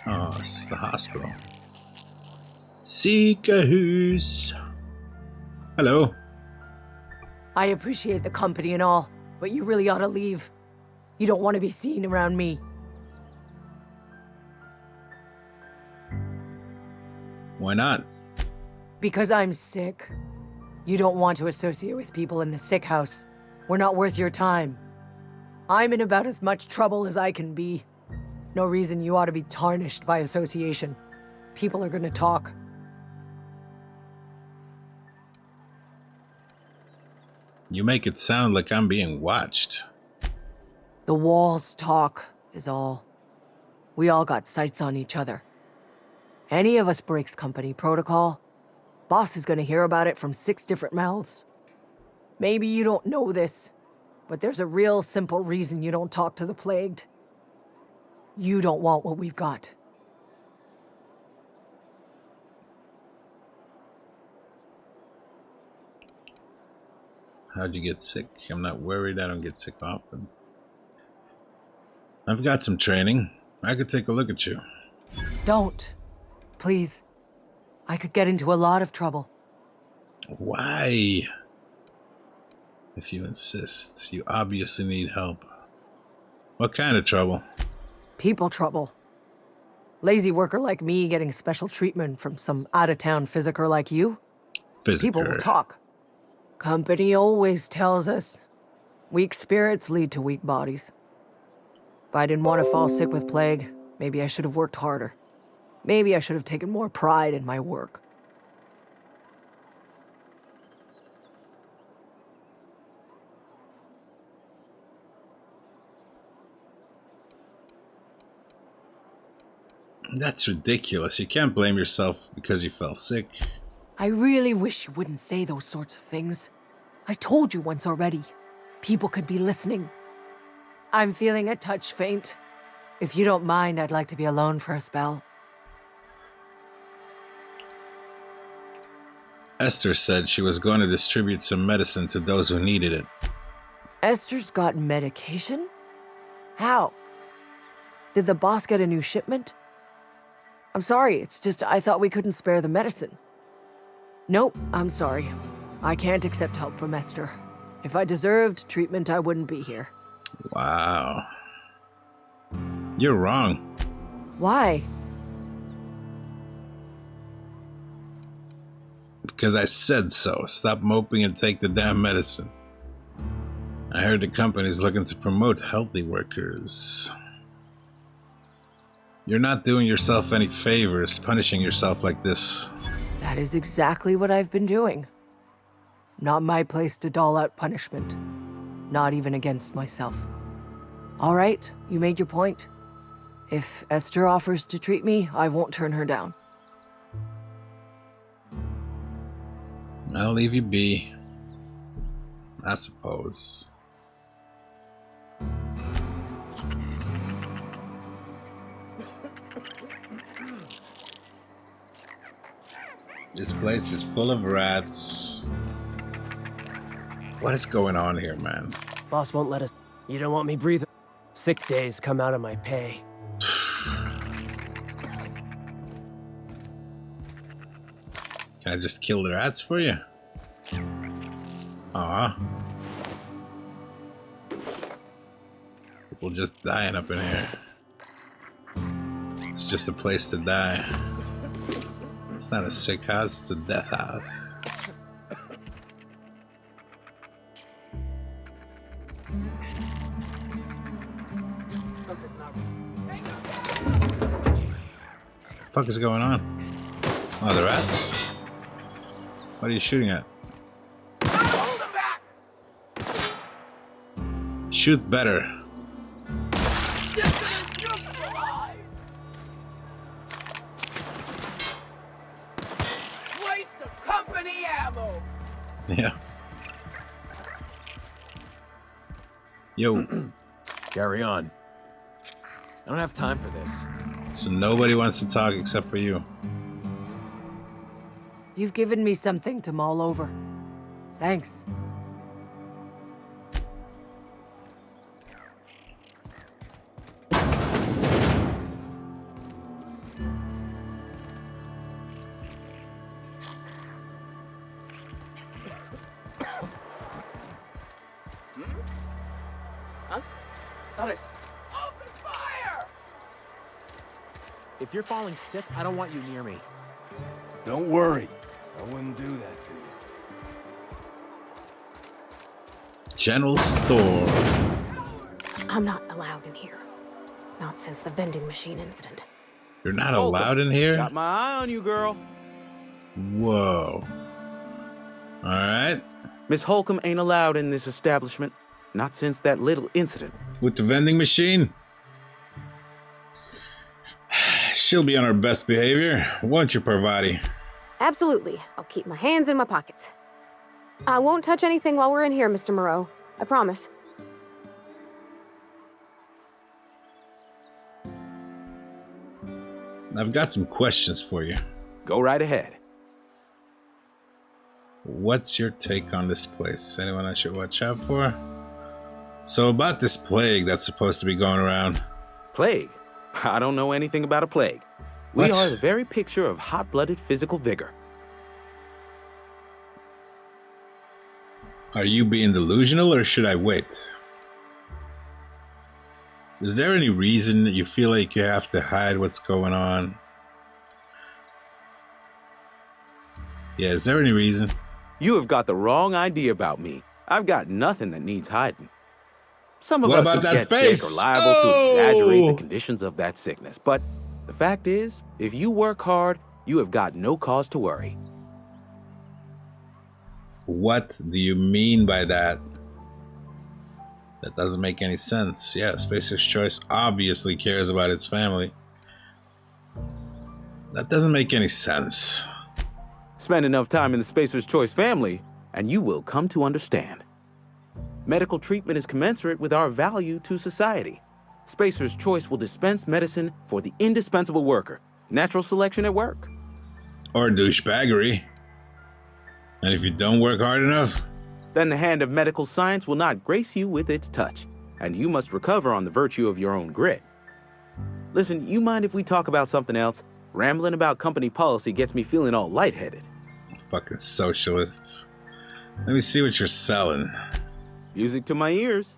Oh, it's the hospital. Sikahus. Hello. I appreciate the company and all, but you really ought to leave. You don't want to be seen around me. Why not? Because I'm sick. You don't want to associate with people in the sick house. We're not worth your time. I'm in about as much trouble as I can be. No reason you ought to be tarnished by association. People are gonna talk. You make it sound like I'm being watched. The walls talk, is all. We all got sights on each other. Any of us breaks company protocol, boss is gonna hear about it from 6 different mouths. Maybe you don't know this, but there's a real simple reason you don't talk to the plagued. You don't want what we've got. How'd you get sick? I'm not worried. I don't get sick often. I've got some training. I could take a look at you. Don't. Please. I could get into a lot of trouble. Why? If you insist, you obviously need help. What kind of trouble? People trouble. Lazy worker like me getting special treatment from some out-of-town physiker like you? People will talk. Company always tells us, weak spirits lead to weak bodies. If I didn't want to fall sick with plague, maybe I should have worked harder. Maybe I should have taken more pride in my work. That's ridiculous. You can't blame yourself because you fell sick. I really wish you wouldn't say those sorts of things. I told you once already. People could be listening. I'm feeling a touch faint. If you don't mind, I'd like to be alone for a spell. Esther said she was going to distribute some medicine to those who needed it. Esther's got medication? How? Did the boss get a new shipment? I'm sorry, it's just I thought we couldn't spare the medicine. Nope, I'm sorry. I can't accept help from Esther. If I deserved treatment, I wouldn't be here. Wow. You're wrong. Why? Because I said so. Stop moping and take the damn medicine. I heard the company's looking to promote healthy workers. You're not doing yourself any favors punishing yourself like this. That is exactly what I've been doing. Not my place to dole out punishment. Not even against myself. All right, you made your point. If Esther offers to treat me, I won't turn her down. I'll leave you be. I suppose. This place is full of rats. What is going on here, man? Boss won't let us. You don't want me breathing. Sick days come out of my pay. Can I just kill the rats for you? Aw. People just dying up in here. It's just a place to die. It's not a sick house, it's a death house. What the fuck is going on? Oh, the rats? What are you shooting at? Shoot better. Waste of company ammo. Yeah. Yo. Carry on. I don't have time for this. So nobody wants to talk except for you. You've given me something to mull over. Thanks. Huh? Open fire! If you're falling sick, I don't want you near me. Don't worry. I wouldn't do that to you. General store. I'm not allowed in here. Not since the vending machine incident. You're not allowed in here? Got my eye on you, girl. Whoa. Alright. Miss Holcomb ain't allowed in this establishment. Not since that little incident. With the vending machine? She'll be on her best behavior, won't you, Parvati? Absolutely. I'll keep my hands in my pockets. I won't touch anything while we're in here, Mr. Moreau. I promise. I've got some questions for you. Go right ahead. What's your take on this place? Anyone I should watch out for? So about this plague that's supposed to be going around. Plague? I don't know anything about a plague. We What? are the very picture of hot-blooded physical vigor. Are you being delusional or should I wait? Is there any reason you feel like you have to hide what's going on? Yeah, is there any reason? You have got the wrong idea about me. I've got nothing that needs hiding. Some of What us about who that get face? sick are liable Oh! to exaggerate the conditions of that sickness. But the fact is, if you work hard, you have got no cause to worry. What do you mean by that? That doesn't make any sense. Yeah, Spacer's Choice obviously cares about its family. That doesn't make any sense. Spend enough time in the Spacer's Choice family, and you will come to understand. Medical treatment is commensurate with our value to society. Spacer's Choice will dispense medicine for the indispensable worker. Natural selection at work. Or douchebaggery. And if you don't work hard enough, Then the hand of medical science will not grace you with its touch, and you must recover on the virtue of your own grit. Listen, you mind if we talk about something else? Rambling about company policy gets me feeling all lightheaded. fucking socialists. Let me see what you're selling. Music to my ears.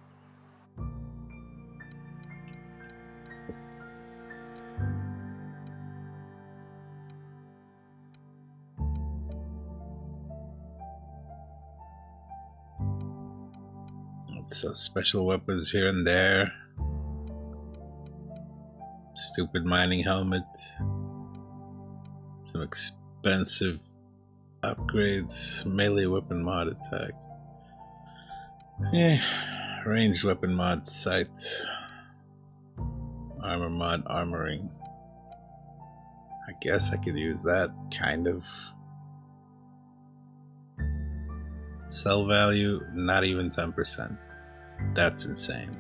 So special weapons here and there. Stupid mining helmet. Some expensive upgrades. Melee weapon mod attack. Yeah. Ranged weapon mod sight. Armor mod armoring. I guess I could use that, kind of. Sell value, not even 10%. That's insane.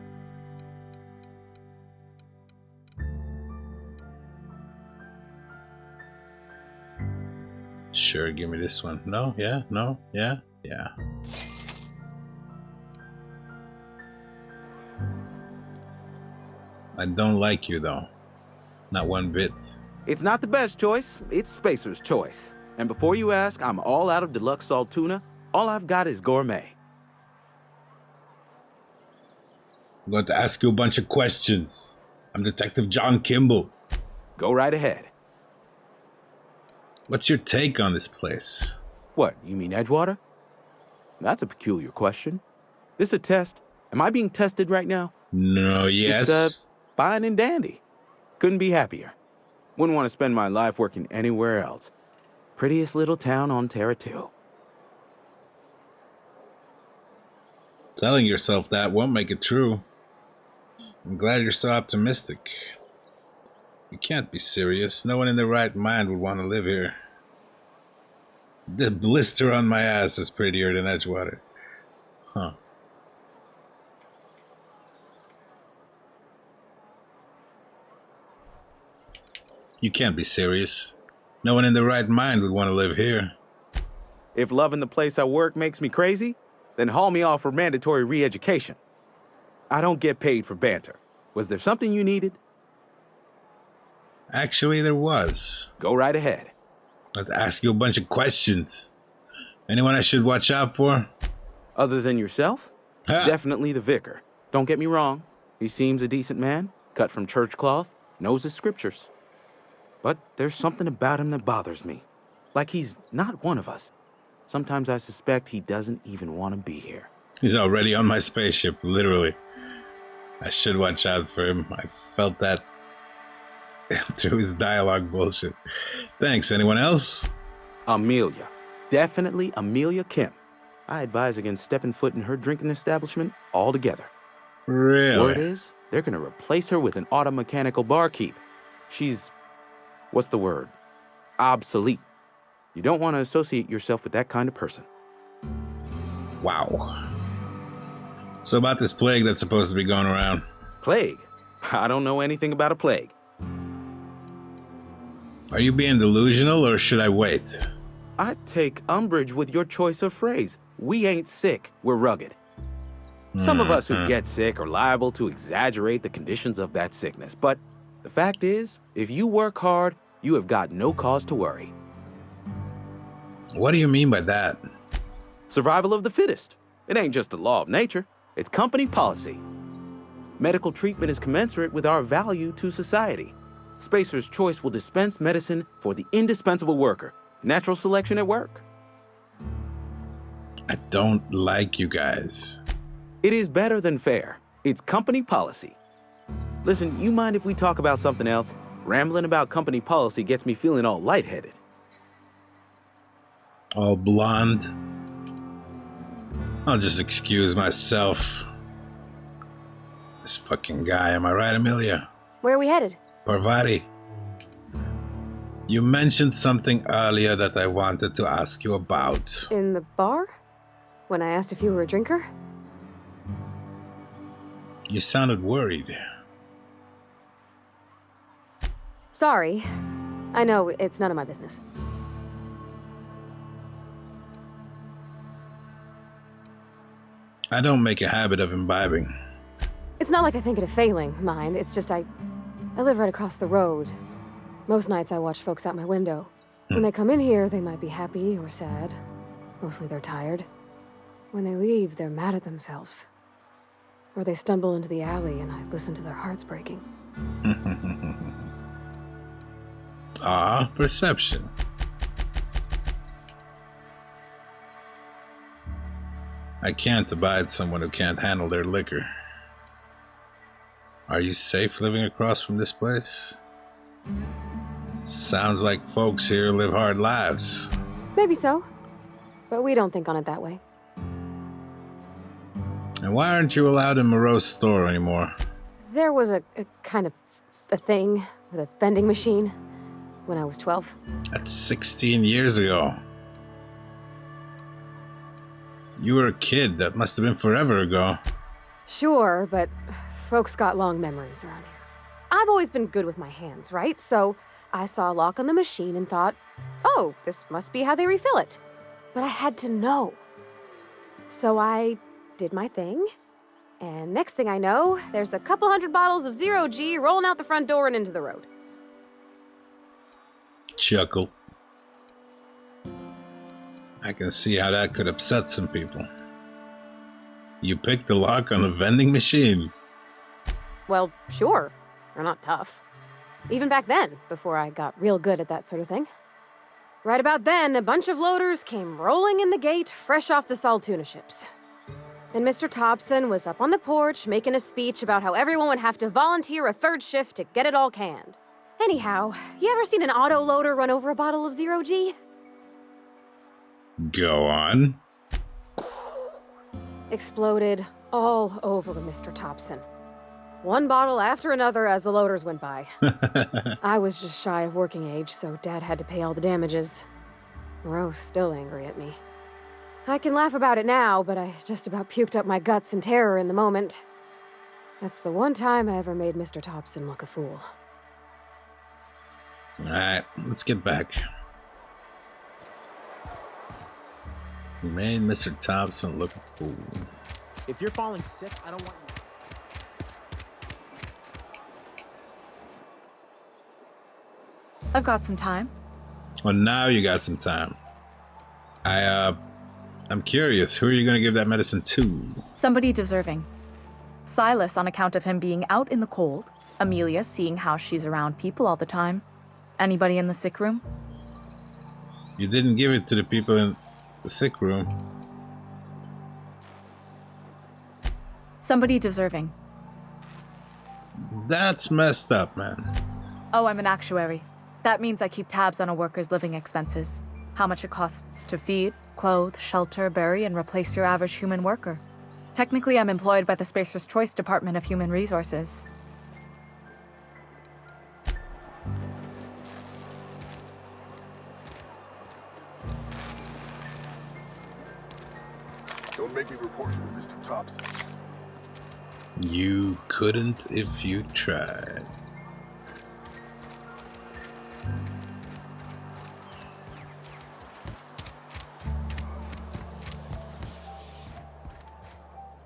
Sure, give me this one. No, yeah, no, yeah, yeah. I don't like you, though. Not one bit. It's not the best choice. It's Spacer's choice. And before you ask, I'm all out of deluxe salt tuna. All I've got is gourmet. I'm going to ask you a bunch of questions. I'm Detective John Kimball. Go right ahead. What's your take on this place? What, you mean Edgewater? That's a peculiar question. This a test? Am I being tested right now? No, yes. It's fine and dandy. Couldn't be happier. Wouldn't want to spend my life working anywhere else. Prettiest little town on Terra 2. Telling yourself that won't make it true. I'm glad you're so optimistic. You can't be serious. No one in their right mind would want to live here. The blister on my ass is prettier than Edgewater. Huh. You can't be serious. No one in their right mind would want to live here. If loving the place I work makes me crazy, then haul me off for mandatory re-education. I don't get paid for banter. Was there something you needed? Actually, there was. Go right ahead. Let's ask you a bunch of questions. Anyone I should watch out for? Other than yourself? Definitely the vicar. Don't get me wrong. He seems a decent man, cut from church cloth, knows his scriptures. But there's something about him that bothers me. Like he's not one of us. Sometimes I suspect he doesn't even want to be here. He's already on my spaceship, literally. I should watch out for him. I felt that through his dialogue bullshit. Thanks. Anyone else? Amelia. Definitely Amelia Kim. I advise against stepping foot in her drinking establishment altogether. Really? Word is, they're going to replace her with an auto-mechanical barkeep. She's, what's the word? Obsolete. You don't want to associate yourself with that kind of person. Wow. So about this plague that's supposed to be going around. Plague? I don't know anything about a plague. Are you being delusional or should I wait? I'd take umbrage with your choice of phrase. We ain't sick, we're rugged. Some of us who get sick are liable to exaggerate the conditions of that sickness, but the fact is, if you work hard, you have got no cause to worry. What do you mean by that? Survival of the fittest. It ain't just the law of nature, it's company policy. Medical treatment is commensurate with our value to society. Spacer's Choice will dispense medicine for the indispensable worker. Natural selection at work. I don't like you guys. It is better than fair. It's company policy. Listen, you mind if we talk about something else? Rambling about company policy gets me feeling all lightheaded. All blonde? I'll just excuse myself. This fucking guy, am I right, Amelia? Where are we headed? Parvati. You mentioned something earlier that I wanted to ask you about. In the bar? When I asked if you were a drinker? You sounded worried. Sorry. I know, it's none of my business. I don't make a habit of imbibing. It's not like I think it a failing, mind. It's just I live right across the road. Most nights I watch folks out my window. When they come in here, they might be happy or sad. Mostly they're tired. When they leave, they're mad at themselves. Or they stumble into the alley and I listen to their hearts breaking. Perception. I can't abide someone who can't handle their liquor. Are you safe living across from this place? Sounds like folks here live hard lives. Maybe so. But we don't think on it that way. And why aren't you allowed in Moreau's store anymore? There was a kind of a thing with a vending machine when I was 12. That's 16 years ago. You were a kid. That must have been forever ago. Sure, but folks got long memories around here. I've always been good with my hands, right? So I saw a lock on the machine and thought, oh, this must be how they refill it. But I had to know. So I did my thing, And next thing I know, there's a couple hundred bottles of Zero G rolling out the front door and into the road. Chuckle. I can see how that could upset some people. You picked the lock on the vending machine. Well, sure. They're not tough. Even back then, before I got real good at that sort of thing. Right about then, a bunch of loaders came rolling in the gate, fresh off the Saltuna ships. And Mr. Thompson was up on the porch making a speech about how everyone would have to volunteer a third shift to get it all canned. Anyhow, you ever seen an auto loader run over a bottle of Zero G? Go on. Exploded all over Mr. Thompson. One bottle after another as the loaders went by. I was just shy of working age, so Dad had to pay all the damages. Moreau's still angry at me. I can laugh about it now, but I just about puked up my guts in terror in the moment. That's the one time I ever made Mr. Thompson look a fool. Alright, let's get back. We made Mr. Thompson look a fool. If you're falling sick, I don't want you. I've got some time. Well, now you got some time. I'm curious, who are you going to give that medicine to? Somebody deserving. Silas, on account of him being out in the cold. Amelia, seeing how she's around people all the time. Anybody in the sick room? You didn't give it to the people in the sick room. Somebody deserving. That's messed up, man. Oh, I'm an actuary. That means I keep tabs on a worker's living expenses. How much it costs to feed, clothe, shelter, bury, and replace your average human worker. Technically, I'm employed by the Spacer's Choice Department of Human Resources. Don't make me report you to Mr. Thompson. You couldn't if you tried.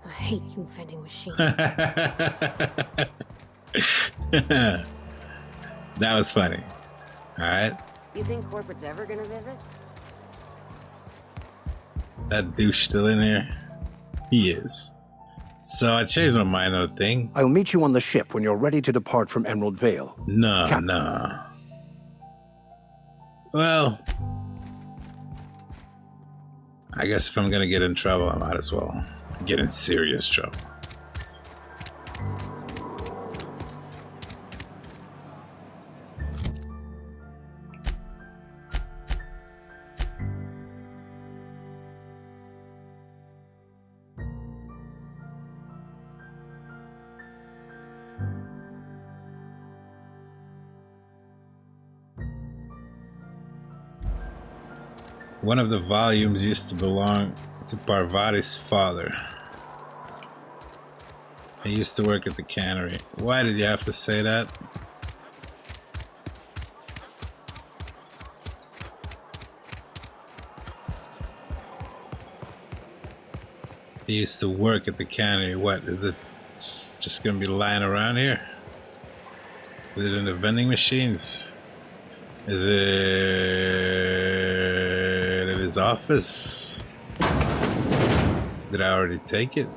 I hate you, vending machine. That was funny. Alright. You think corporate's ever gonna visit? That douche still in here? He is. So I changed my mind on a thing. I'll meet you on the ship when you're ready to depart from Emerald Vale. No, Captain. no. Well, I guess if I'm gonna get in trouble, I might as well get in serious trouble. One of the volumes used to belong to Parvati's father. He used to work at the cannery. Why did you have to say that? He used to work at the cannery. What is it? It's just gonna be lying around here? Is it in the vending machines? Is it in his office? Did I already take it?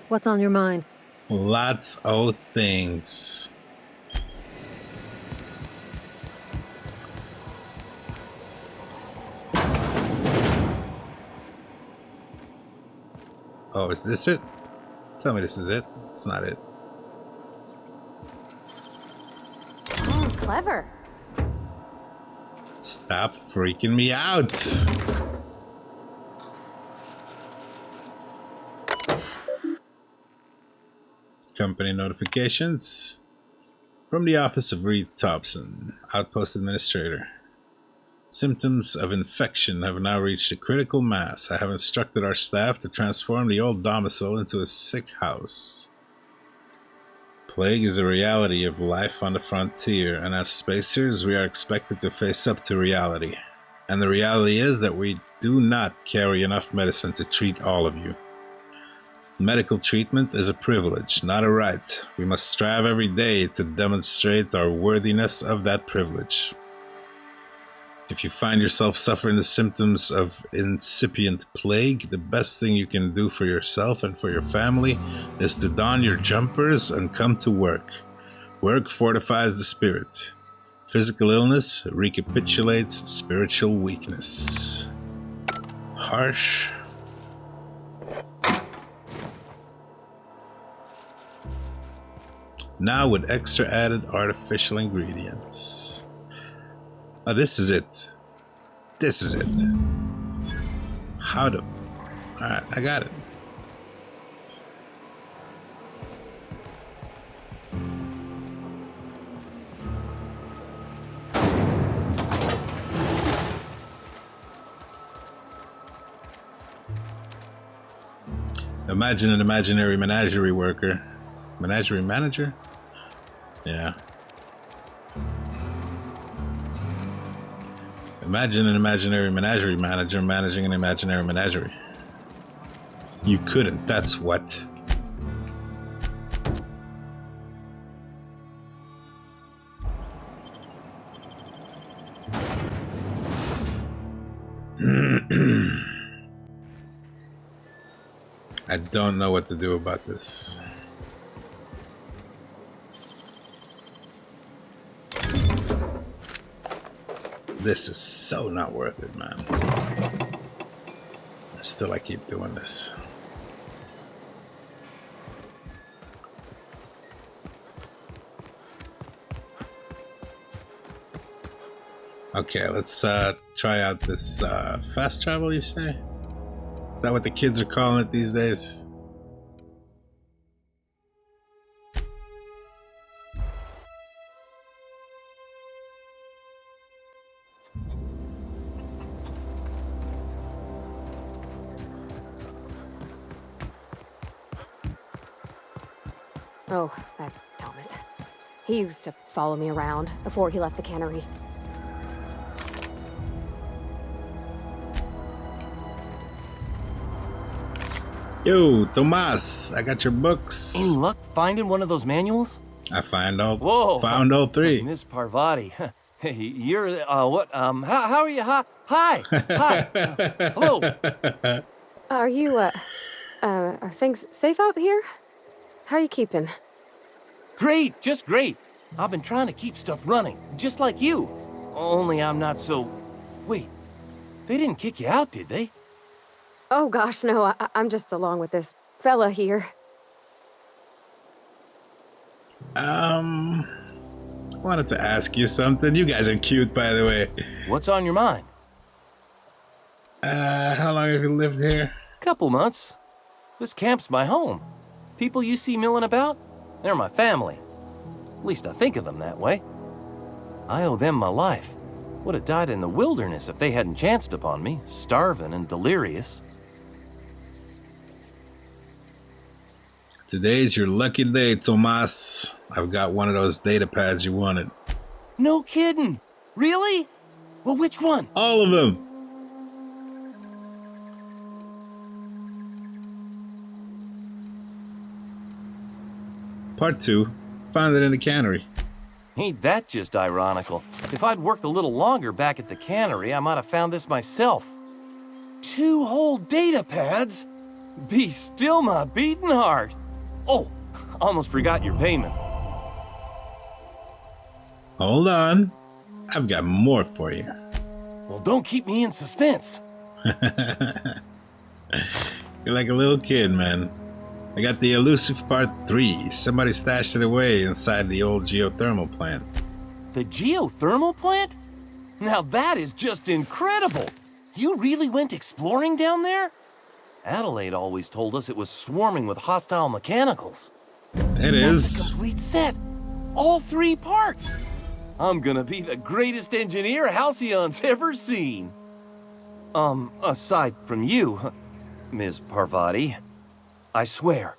What's on your mind? Lots of things. Oh, is this it? Tell me this is it. It's not it. Oh, clever. Stop freaking me out. Company notifications from the office of Reed Thompson, Outpost Administrator. Symptoms of infection have now reached a critical mass. I have instructed our staff to transform the old domicile into a sick house. Plague is a reality of life on the frontier, and as spacers, we are expected to face up to reality. And the reality is that we do not carry enough medicine to treat all of you. Medical treatment is a privilege, not a right. We must strive every day to demonstrate our worthiness of that privilege. If you find yourself suffering the symptoms of incipient plague, the best thing you can do for yourself and for your family is to don your jumpers and come to work. Work fortifies the spirit. Physical illness recapitulates spiritual weakness. Harsh. Now with extra added artificial ingredients. Oh, this is it. This is it. How to... Alright, I got it. Imagine an imaginary menagerie worker. Menagerie manager? Yeah. Imagine an imaginary menagerie manager managing an imaginary menagerie. You couldn't, that's what. I don't know what to do about this. This is so not worth it, man. Still, I keep doing this. Okay, let's try out this fast travel, you say? Is that what the kids are calling it these days? Oh, that's Thomas. He used to follow me around before he left the cannery. Yo, Tomas, I got your books. Any luck finding one of those manuals? I found all. Whoa! Found all three. Miss Parvati, hey, you're what? How are you? Hi, hi. Hello. Are you are things safe out here? How are you keeping? Great, just great. I've been trying to keep stuff running, just like you. Only I'm not so. Wait, they didn't kick you out, did they? Oh gosh, no, I'm just along with this fella here. Wanted to ask you something. You guys are cute, by the way. What's on your mind? How long have you lived here? Couple months. This camp's my home. People you see milling about, they're my family. At least I think of them that way. I owe them my life. Would have died in the wilderness if they hadn't chanced upon me, starving and delirious. Today's your lucky day, Tomas. I've got one of those data pads you wanted. No kidding. Really? Well, which one? All of them. Part 2. Found it in the cannery. Ain't that just ironical? If I'd worked a little longer back at the cannery, I might have found this myself. 2 whole data pads? Be still my beating heart. Oh, almost forgot your payment. Hold on. I've got more for you. Well, don't keep me in suspense. You're like a little kid, man. I got the elusive part 3. Somebody stashed it away inside the old geothermal plant. The geothermal plant? Now that is just incredible. You really went exploring down there? Adelaide always told us it was swarming with hostile mechanicals. It is. That's a complete set. All 3 parts. I'm gonna be the greatest engineer Halcyon's ever seen. Aside from you, Ms. Parvati, I swear,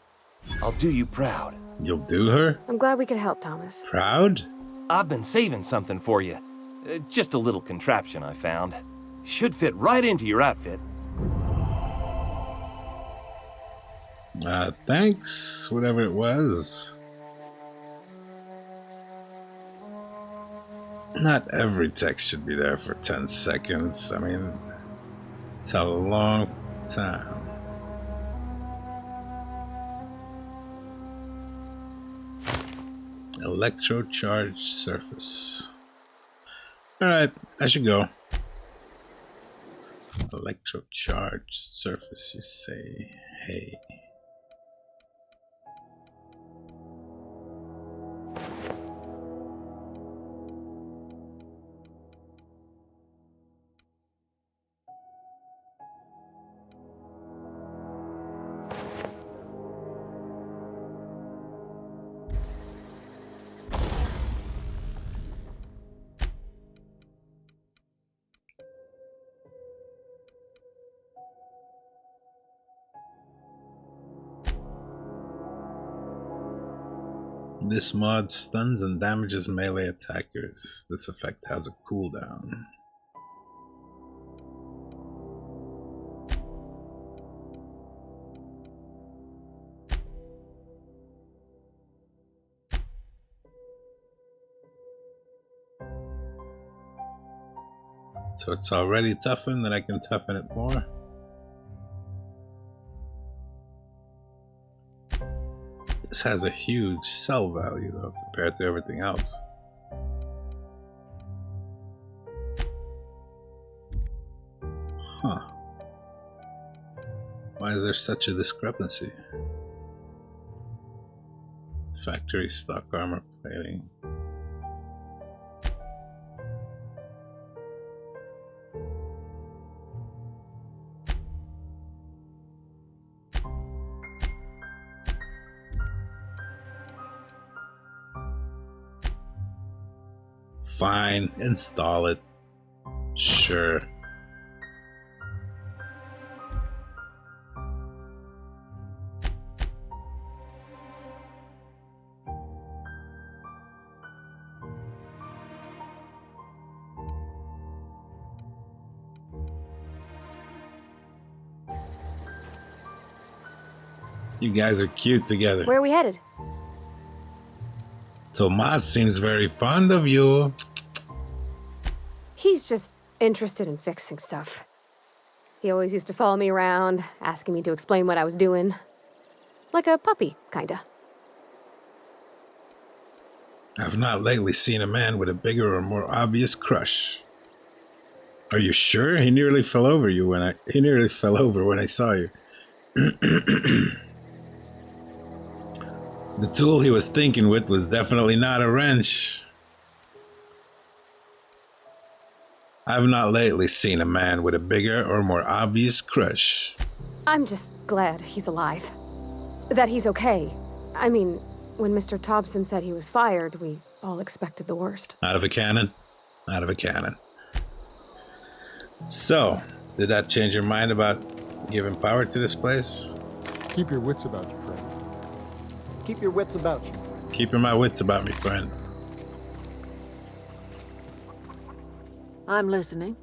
I'll do you proud. You'll do her? I'm glad we could help, Thomas. Proud? I've been saving something for you. Just a little contraption I found. Should fit right into your outfit. Thanks, whatever it was. Not every text should be there for 10 seconds. I mean, it's a long time. Electrocharged surface. Alright, I should go. Electrocharged surface, you say. Hey. This mod stuns and damages melee attackers. This effect has a cooldown. So it's already toughened, and I can toughen it more. This has a huge sell value though compared to everything else. Huh. Why is there such a discrepancy? Factory stock armor plating. Fine, install it. Sure. You guys are cute together. Where are we headed? Tomas seems very fond of you. He's just interested in fixing stuff. He always used to follow me around, asking me to explain what I was doing. Like a puppy, kinda. I've not lately seen a man with a bigger or more obvious crush. Are you sure? He nearly fell over when I saw you. The tool he was thinking with was definitely not a wrench. I've not lately seen a man with a bigger or more obvious crush. I'm just glad he's alive. That he's okay. I mean, when Mr. Thompson said he was fired, we all expected the worst. Out of a cannon? Out of a cannon. So, did that change your mind about giving power to this place? Keep your wits about you, friend. Keep your wits about you. Keeping my wits about me, friend. I'm listening.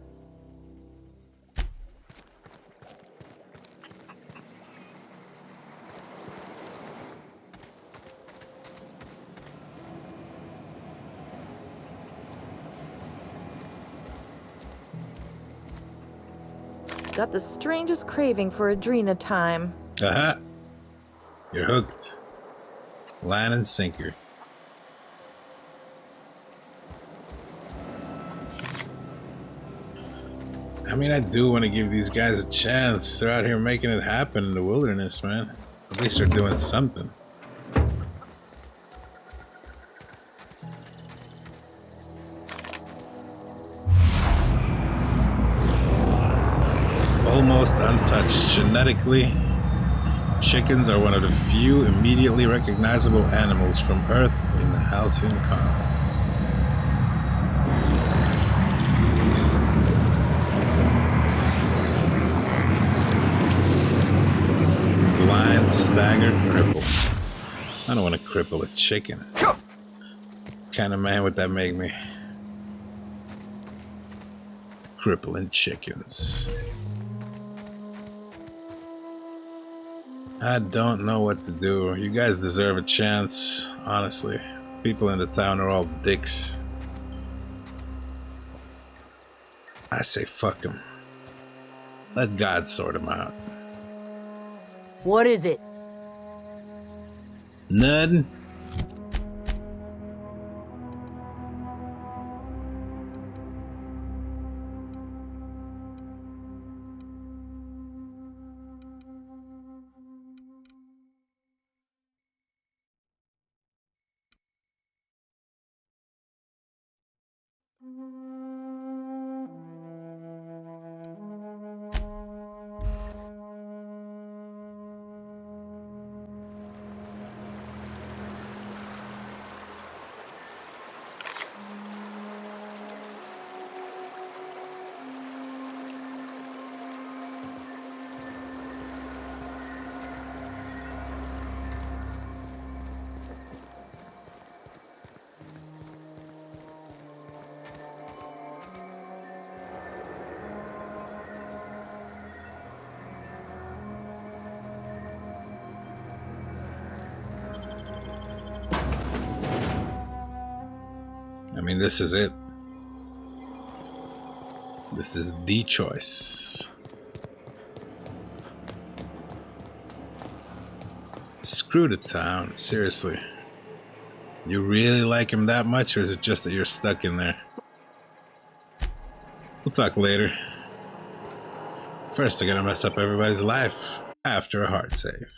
Got the strangest craving for Adrena time. Aha! You're hooked. Line and sinker. I mean, I do want to give these guys a chance. They're out here making it happen in the wilderness, man. At least they're doing something. Almost untouched genetically. Chickens are one of the few immediately recognizable animals from Earth in the Halcyon Calm. Blind, staggered, crippled. I don't want to cripple a chicken. What kind of man would that make me? Crippling chickens. I don't know what to do. You guys deserve a chance, honestly. People in the town are all dicks. I say fuck them. Let God sort them out. What is it? None. I mean, this is it. This is the choice. Screw the town, seriously. You really like him that much, or is it just that you're stuck in there? We'll talk later. First, I gotta mess up everybody's life after a hard save.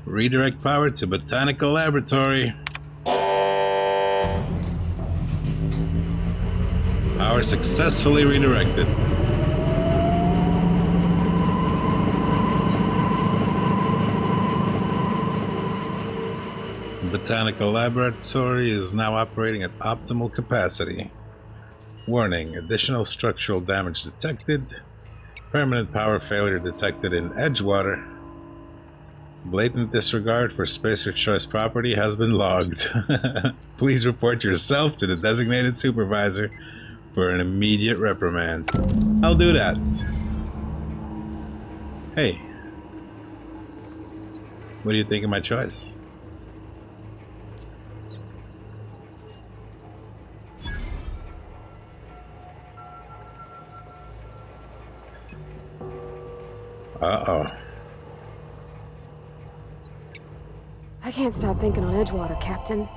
Redirect power to Botanical Laboratory. Power successfully redirected. Botanical Laboratory is now operating at optimal capacity. Warning, additional structural damage detected. Permanent power failure detected in Edgewater. Blatant disregard for Spacer Choice property has been logged. Please report yourself to the designated supervisor for an immediate reprimand. I'll do that. Hey. What do you think of my choice? Uh-oh. I can't stop thinking on Edgewater, Captain.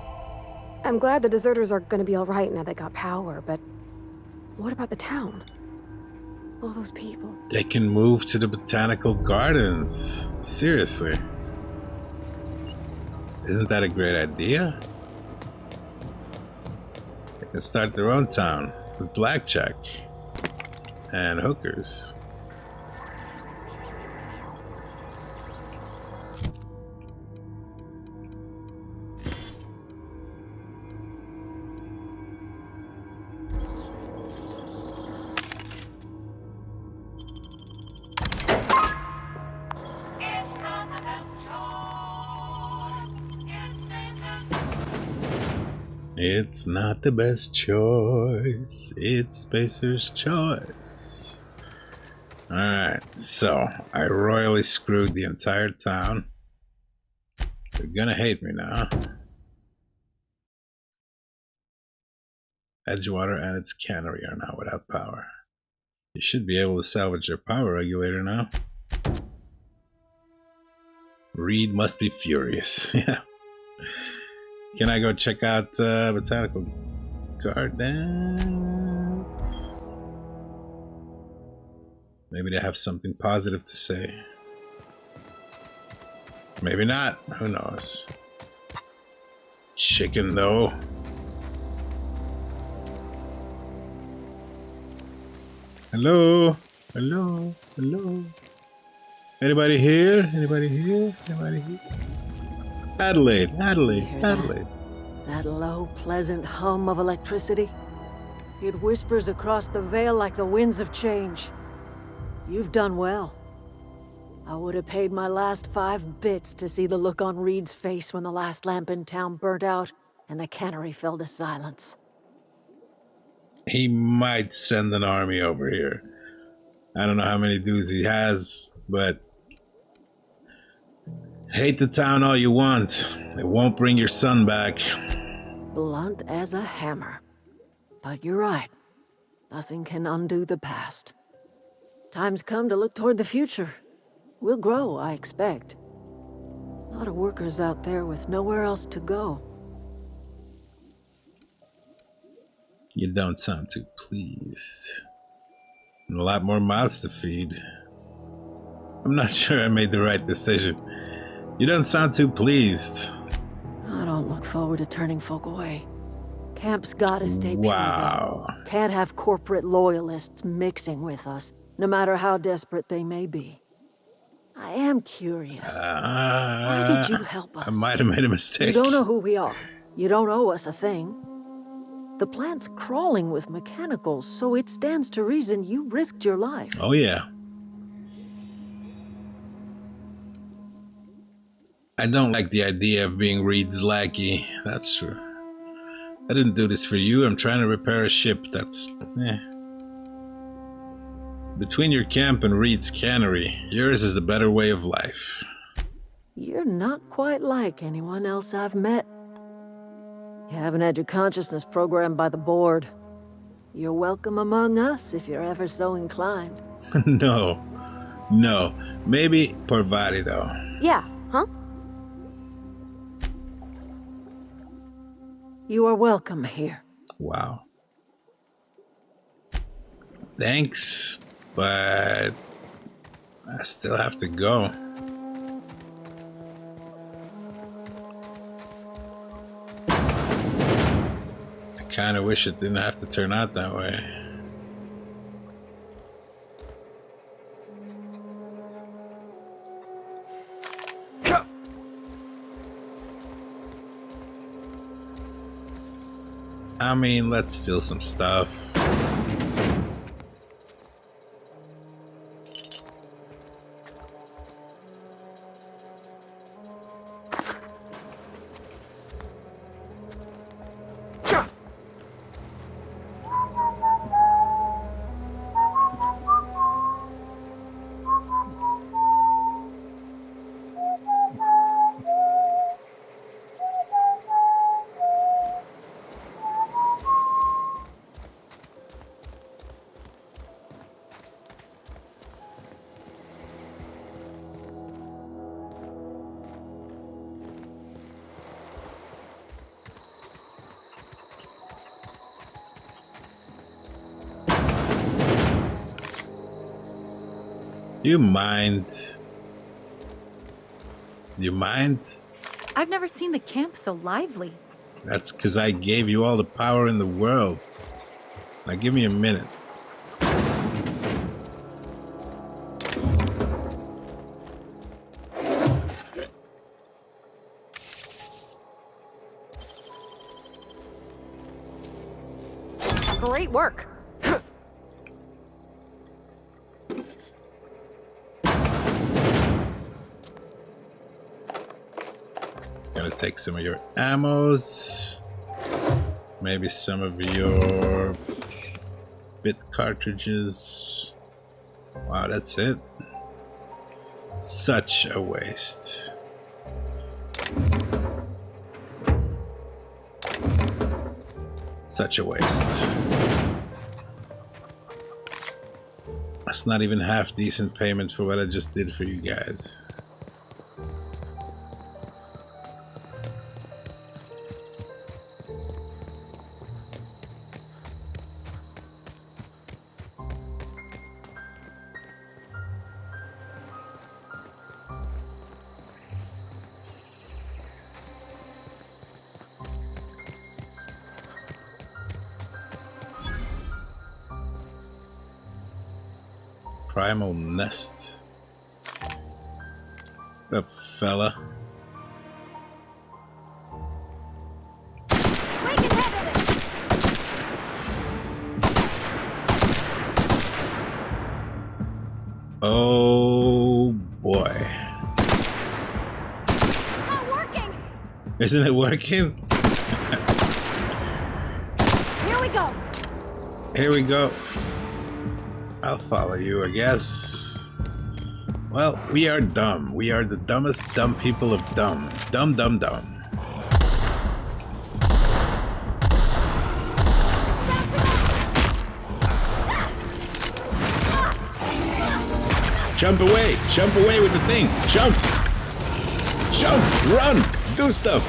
I'm glad the deserters are gonna be alright now they got power, but what about the town? All those people. They can move to the botanical gardens. Seriously. Isn't that a great idea? They can start their own town with blackjack and hookers. It's not the best choice. It's Spacer's choice. Alright, so I royally screwed the entire town. They're gonna hate me now. Edgewater and its cannery are now without power. You should be able to salvage your power regulator now. Reed must be furious. Yeah. Can I go check out Botanical Gardens? Maybe they have something positive to say. Maybe not. Who knows? Chicken, though. Hello? Hello? Hello? Anybody here? Anybody here? Anybody here? Adelaide, Adelaide, Adelaide. That low, pleasant hum of electricity. It whispers across the veil like the winds of change. You've done well. I would have paid my last 5 bits to see the look on Reed's face when the last lamp in town burnt out and the cannery fell to silence. He might send an army over here. I don't know how many dudes he has, but hate the town all you want. It won't bring your son back. Blunt as a hammer. But you're right. Nothing can undo the past. Time's come to look toward the future. We'll grow, I expect. A lot of workers out there with nowhere else to go. You don't sound too pleased. And a lot more mouths to feed. I'm not sure I made the right decision. You don't sound too pleased. I don't look forward to turning folk away. Camp's gotta stay pure. Wow. Though. Can't have corporate loyalists mixing with us, no matter how desperate they may be. I am curious. Why did you help us? I might have made a mistake. You don't know who we are. You don't owe us a thing. The plant's crawling with mechanicals, so it stands to reason you risked your life. Oh, yeah. I don't like the idea of being Reed's lackey. That's true. I didn't do this for you. I'm trying to repair a ship. That's... Between your camp and Reed's cannery, yours is the better way of life. You're not quite like anyone else I've met. You haven't had your consciousness programmed by the board. You're welcome among us if you're ever so inclined. No. Maybe Parvati, though. Yeah, huh? You are welcome here. Wow. Thanks, but I still have to go. I kind of wish it didn't have to turn out that way. I mean, let's steal some stuff. Do you mind? Do you mind? I've never seen the camp so lively. That's because I gave you all the power in the world. Now give me a minute. Great work. Gonna take some of your ammos. Maybe some of your bit cartridges. Wow, that's it. Such a waste. Such a waste. That's not even half decent payment for what I just did for you guys. Primal nest. What up, fella? Isn't it working? Here we go. Here we go. I'll follow you, I guess. Well, we are dumb. We are the dumbest dumb people of dumb. Dumb, dumb, dumb. Jump away! Jump away with the thing! Jump! Jump! Run! Do stuff!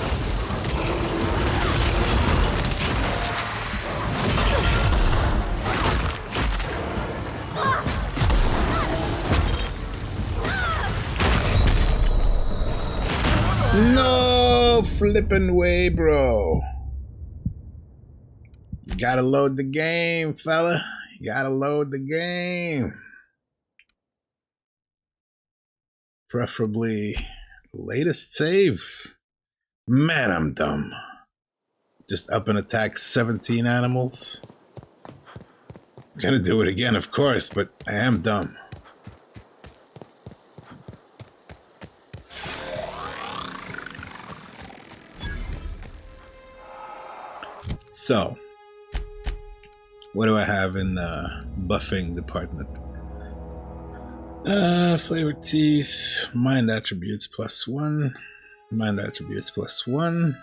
No flipping way, bro. You gotta load the game, fella. You gotta load the game. Preferably latest save. Man, I'm dumb. Just up and attack 17 animals. I'm gonna do it again, of course, but I am dumb. So, what do I have in the buffing department? Flavored teas, mind attributes +1, mind attributes +1.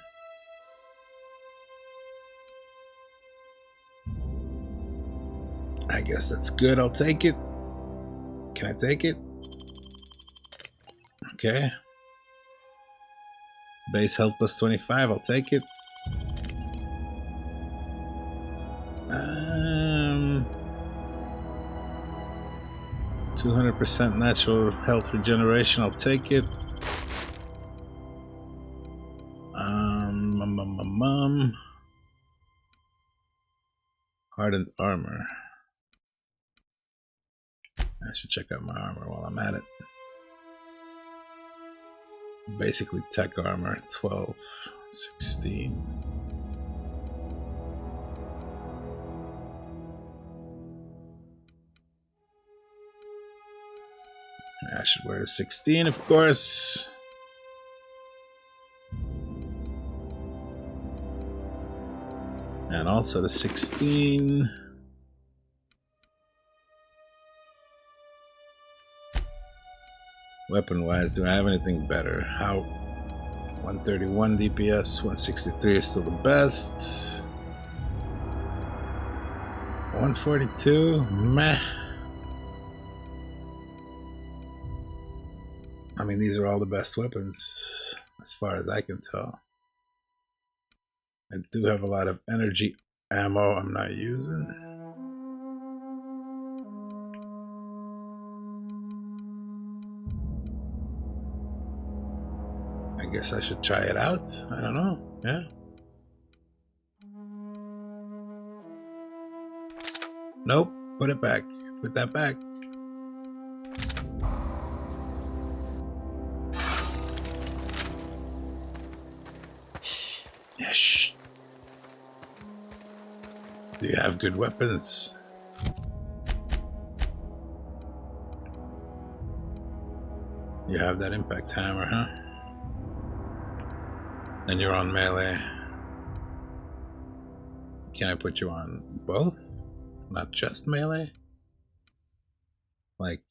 I guess that's good, I'll take it. Can I take it? Okay. Base health +25, I'll take it. 200% natural health regeneration, I'll take it. Hardened armor. I should check out my armor while I'm at it. Basically tech armor, 12, 16. I should wear a 16, of course. And also the 16. Weapon-wise, do I have anything better? How? 131 DPS, 163 is still the best. 142, meh. I mean, these are all the best weapons, as far as I can tell. I do have a lot of energy ammo I'm not using. I guess I should try it out. I don't know. Yeah. Nope. Put it back. Put that back. Shh. Do you have good weapons? You have that impact hammer, huh? And you're on melee. Can I put you on both? Not just melee? Like...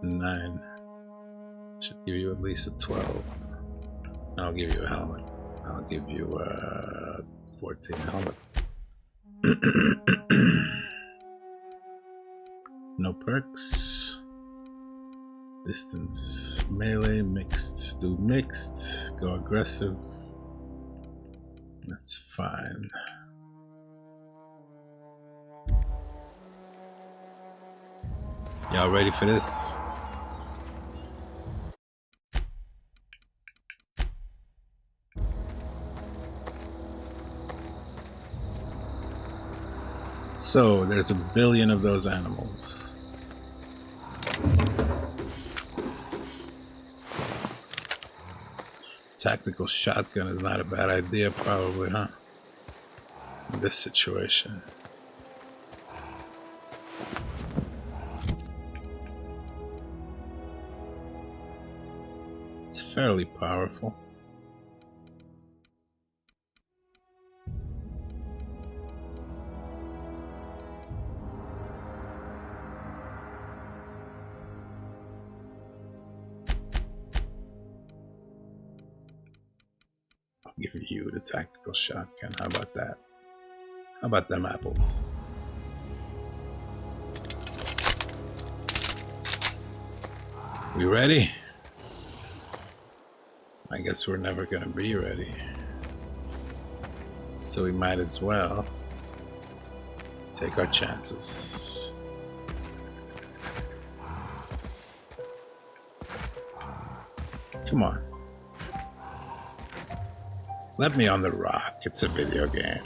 Nine. Should give you at least a 12. I'll give you a helmet. I'll give you a 14 helmet. No perks. Distance. Melee. Mixed. Do mixed. Go aggressive. That's fine. Y'all ready for this? So, there's a billion of those animals. Tactical shotgun is not a bad idea, probably, huh? In this situation. fairly powerful. I'll give you the tactical shotgun. How about that? How about them apples? We ready? I guess we're never gonna be ready. So we might as well take our chances. Come on. Let me on the rock. It's a video game.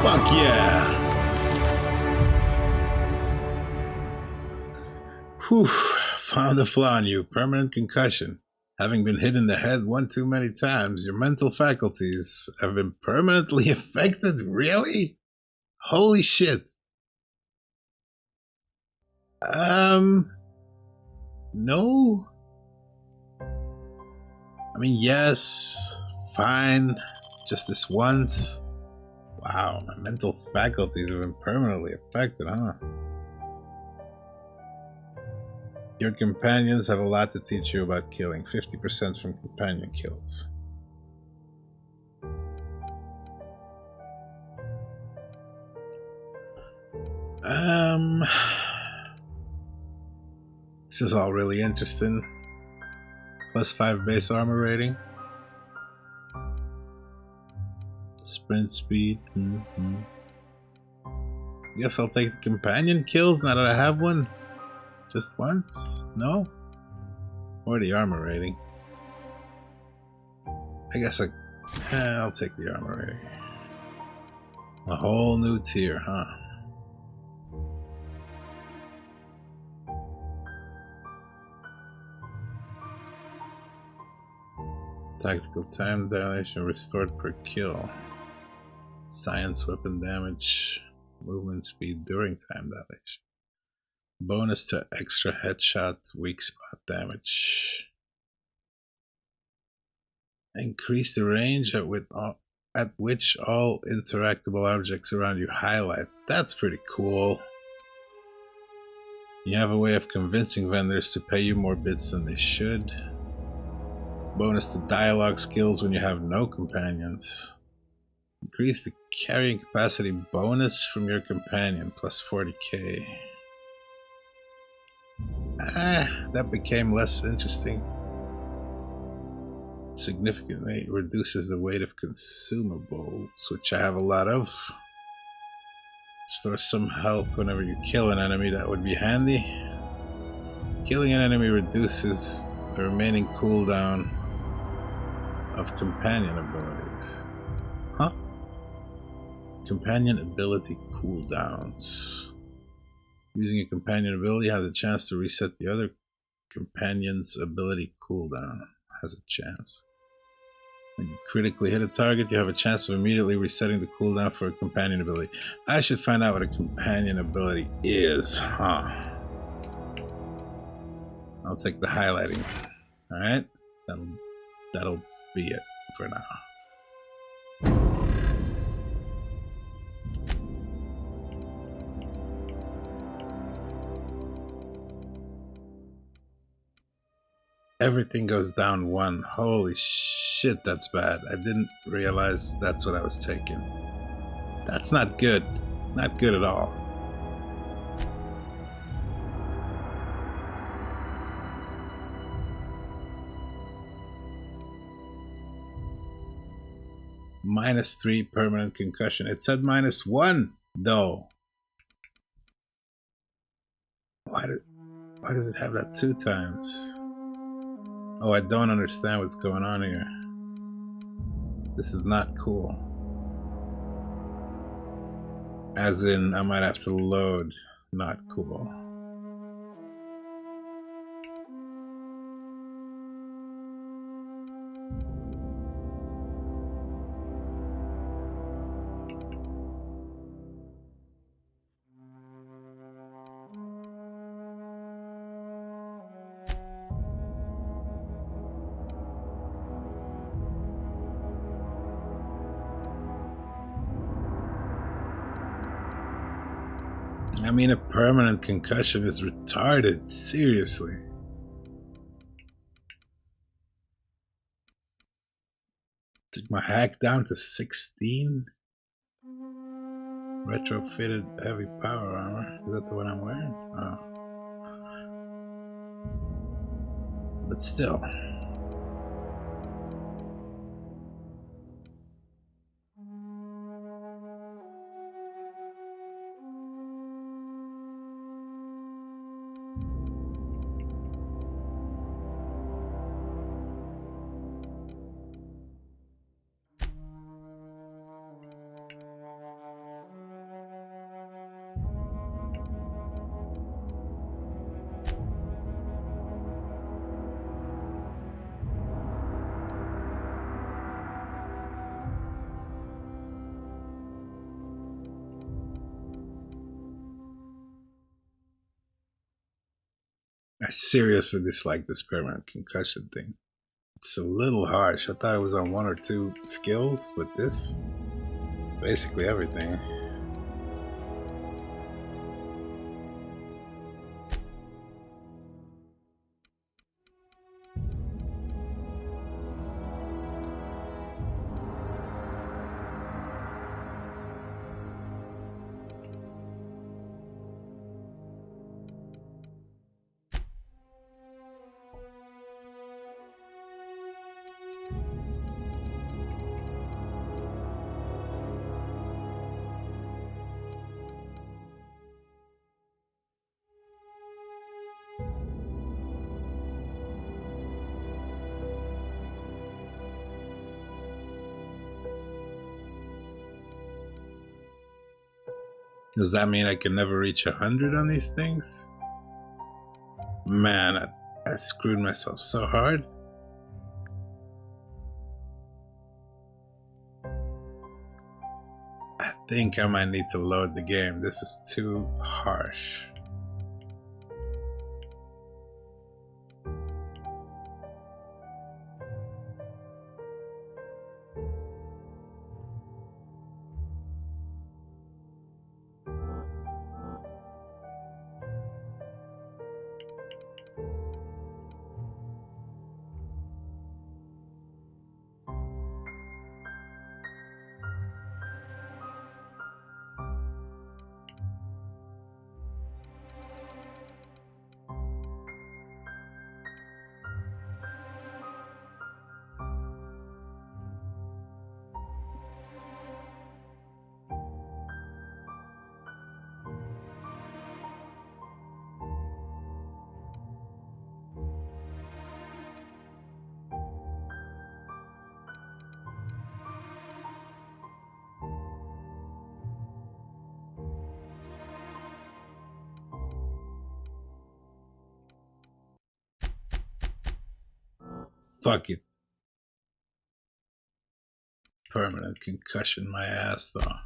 Fuck yeah. Whew. Found a flaw in you. Permanent concussion. Having been hit in the head one too many times, your mental faculties have been permanently affected? Really? Holy shit. No? I mean, yes. Fine. Just this once. Wow, my mental faculties have been permanently affected, huh? Your companions have a lot to teach you about killing. 50% from companion kills. This is all really interesting. +5 base armor rating. Sprint speed. Guess I'll take the companion kills now that I have one. Just once? No? Or the armor rating. I guess I'll take the armor rating. A whole new tier, huh? Tactical time dilation restored per kill. Science weapon damage. Movement speed during time dilation. Bonus to extra headshot weak spot damage. Increase the range at which all interactable objects around you highlight. That's pretty cool. You have a way of convincing vendors to pay you more bits than they should. Bonus to dialogue skills when you have no companions. Increase the carrying capacity bonus from your companion, plus 40k. That became less interesting. Significantly reduces the weight of consumables, which I have a lot of. Store some health whenever you kill an enemy, that would be handy. Killing an enemy reduces the remaining cooldown of companion abilities. Huh? Companion ability cooldowns. Using a companion ability has a chance to reset the other companion's ability cooldown. Has a chance. When you critically hit a target, you have a chance of immediately resetting the cooldown for a companion ability. I should find out what a companion ability is, huh? I'll take the highlighting. Alright? That'll be it for now. Everything goes down 1. Holy shit, that's bad. I didn't realize that's what I was taking. That's not good. Not good at all. -3 permanent concussion. It said -1 though. Why does it have that 2 times? Oh, I don't understand what's going on here. This is not cool. As in, I might have to load. Not cool. I mean, a permanent concussion is retarded. Seriously. Took my hack down to 16. Retrofitted heavy power armor. Is that the one I'm wearing? Oh. But still. I seriously dislike this permanent concussion thing. It's a little harsh. I thought it was on 1 or 2 skills, but this, basically everything. Does that mean I can never reach 100 on these things? Man, I screwed myself so hard. think I might need to load the game. This is too harsh. Fuck it. Permanent concussion my ass though.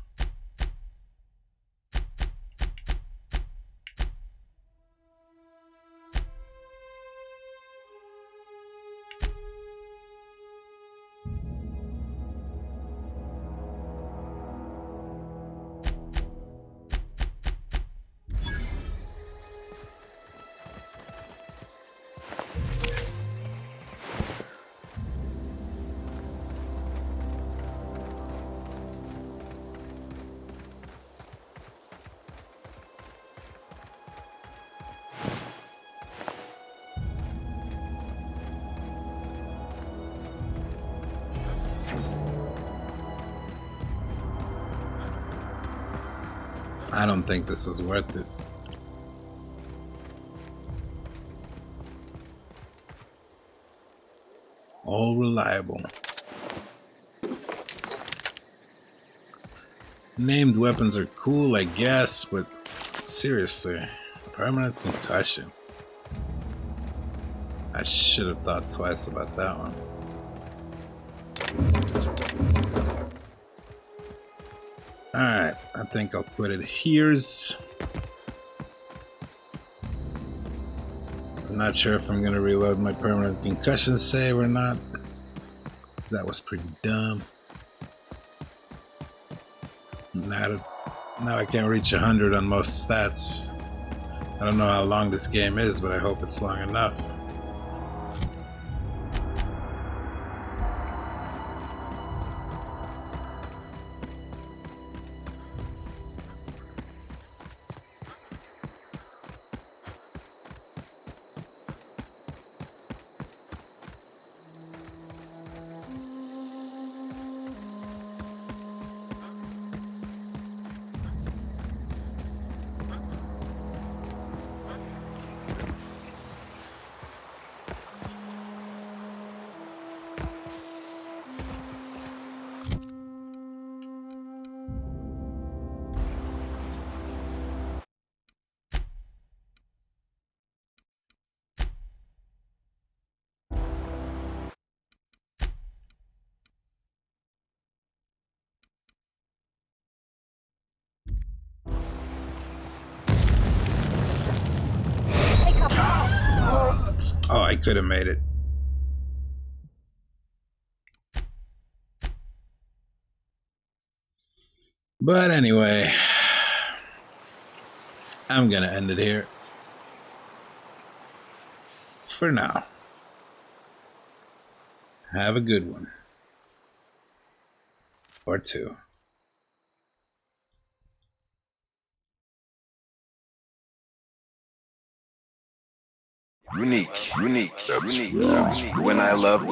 I don't think this was worth it. All reliable. Named weapons are cool, I guess, but seriously, permanent concussion. I should have thought twice about that one. Alright, I think I'll put it here's. I'm not sure if I'm gonna reload my permanent concussion save or not, because that was pretty dumb. Now I can't reach 100 on most stats. I don't know how long this game is, but I hope it's long enough. Oh, I could have made it. But anyway, I'm gonna end it here. For now. Have a good one. Or two. Unique. When I love.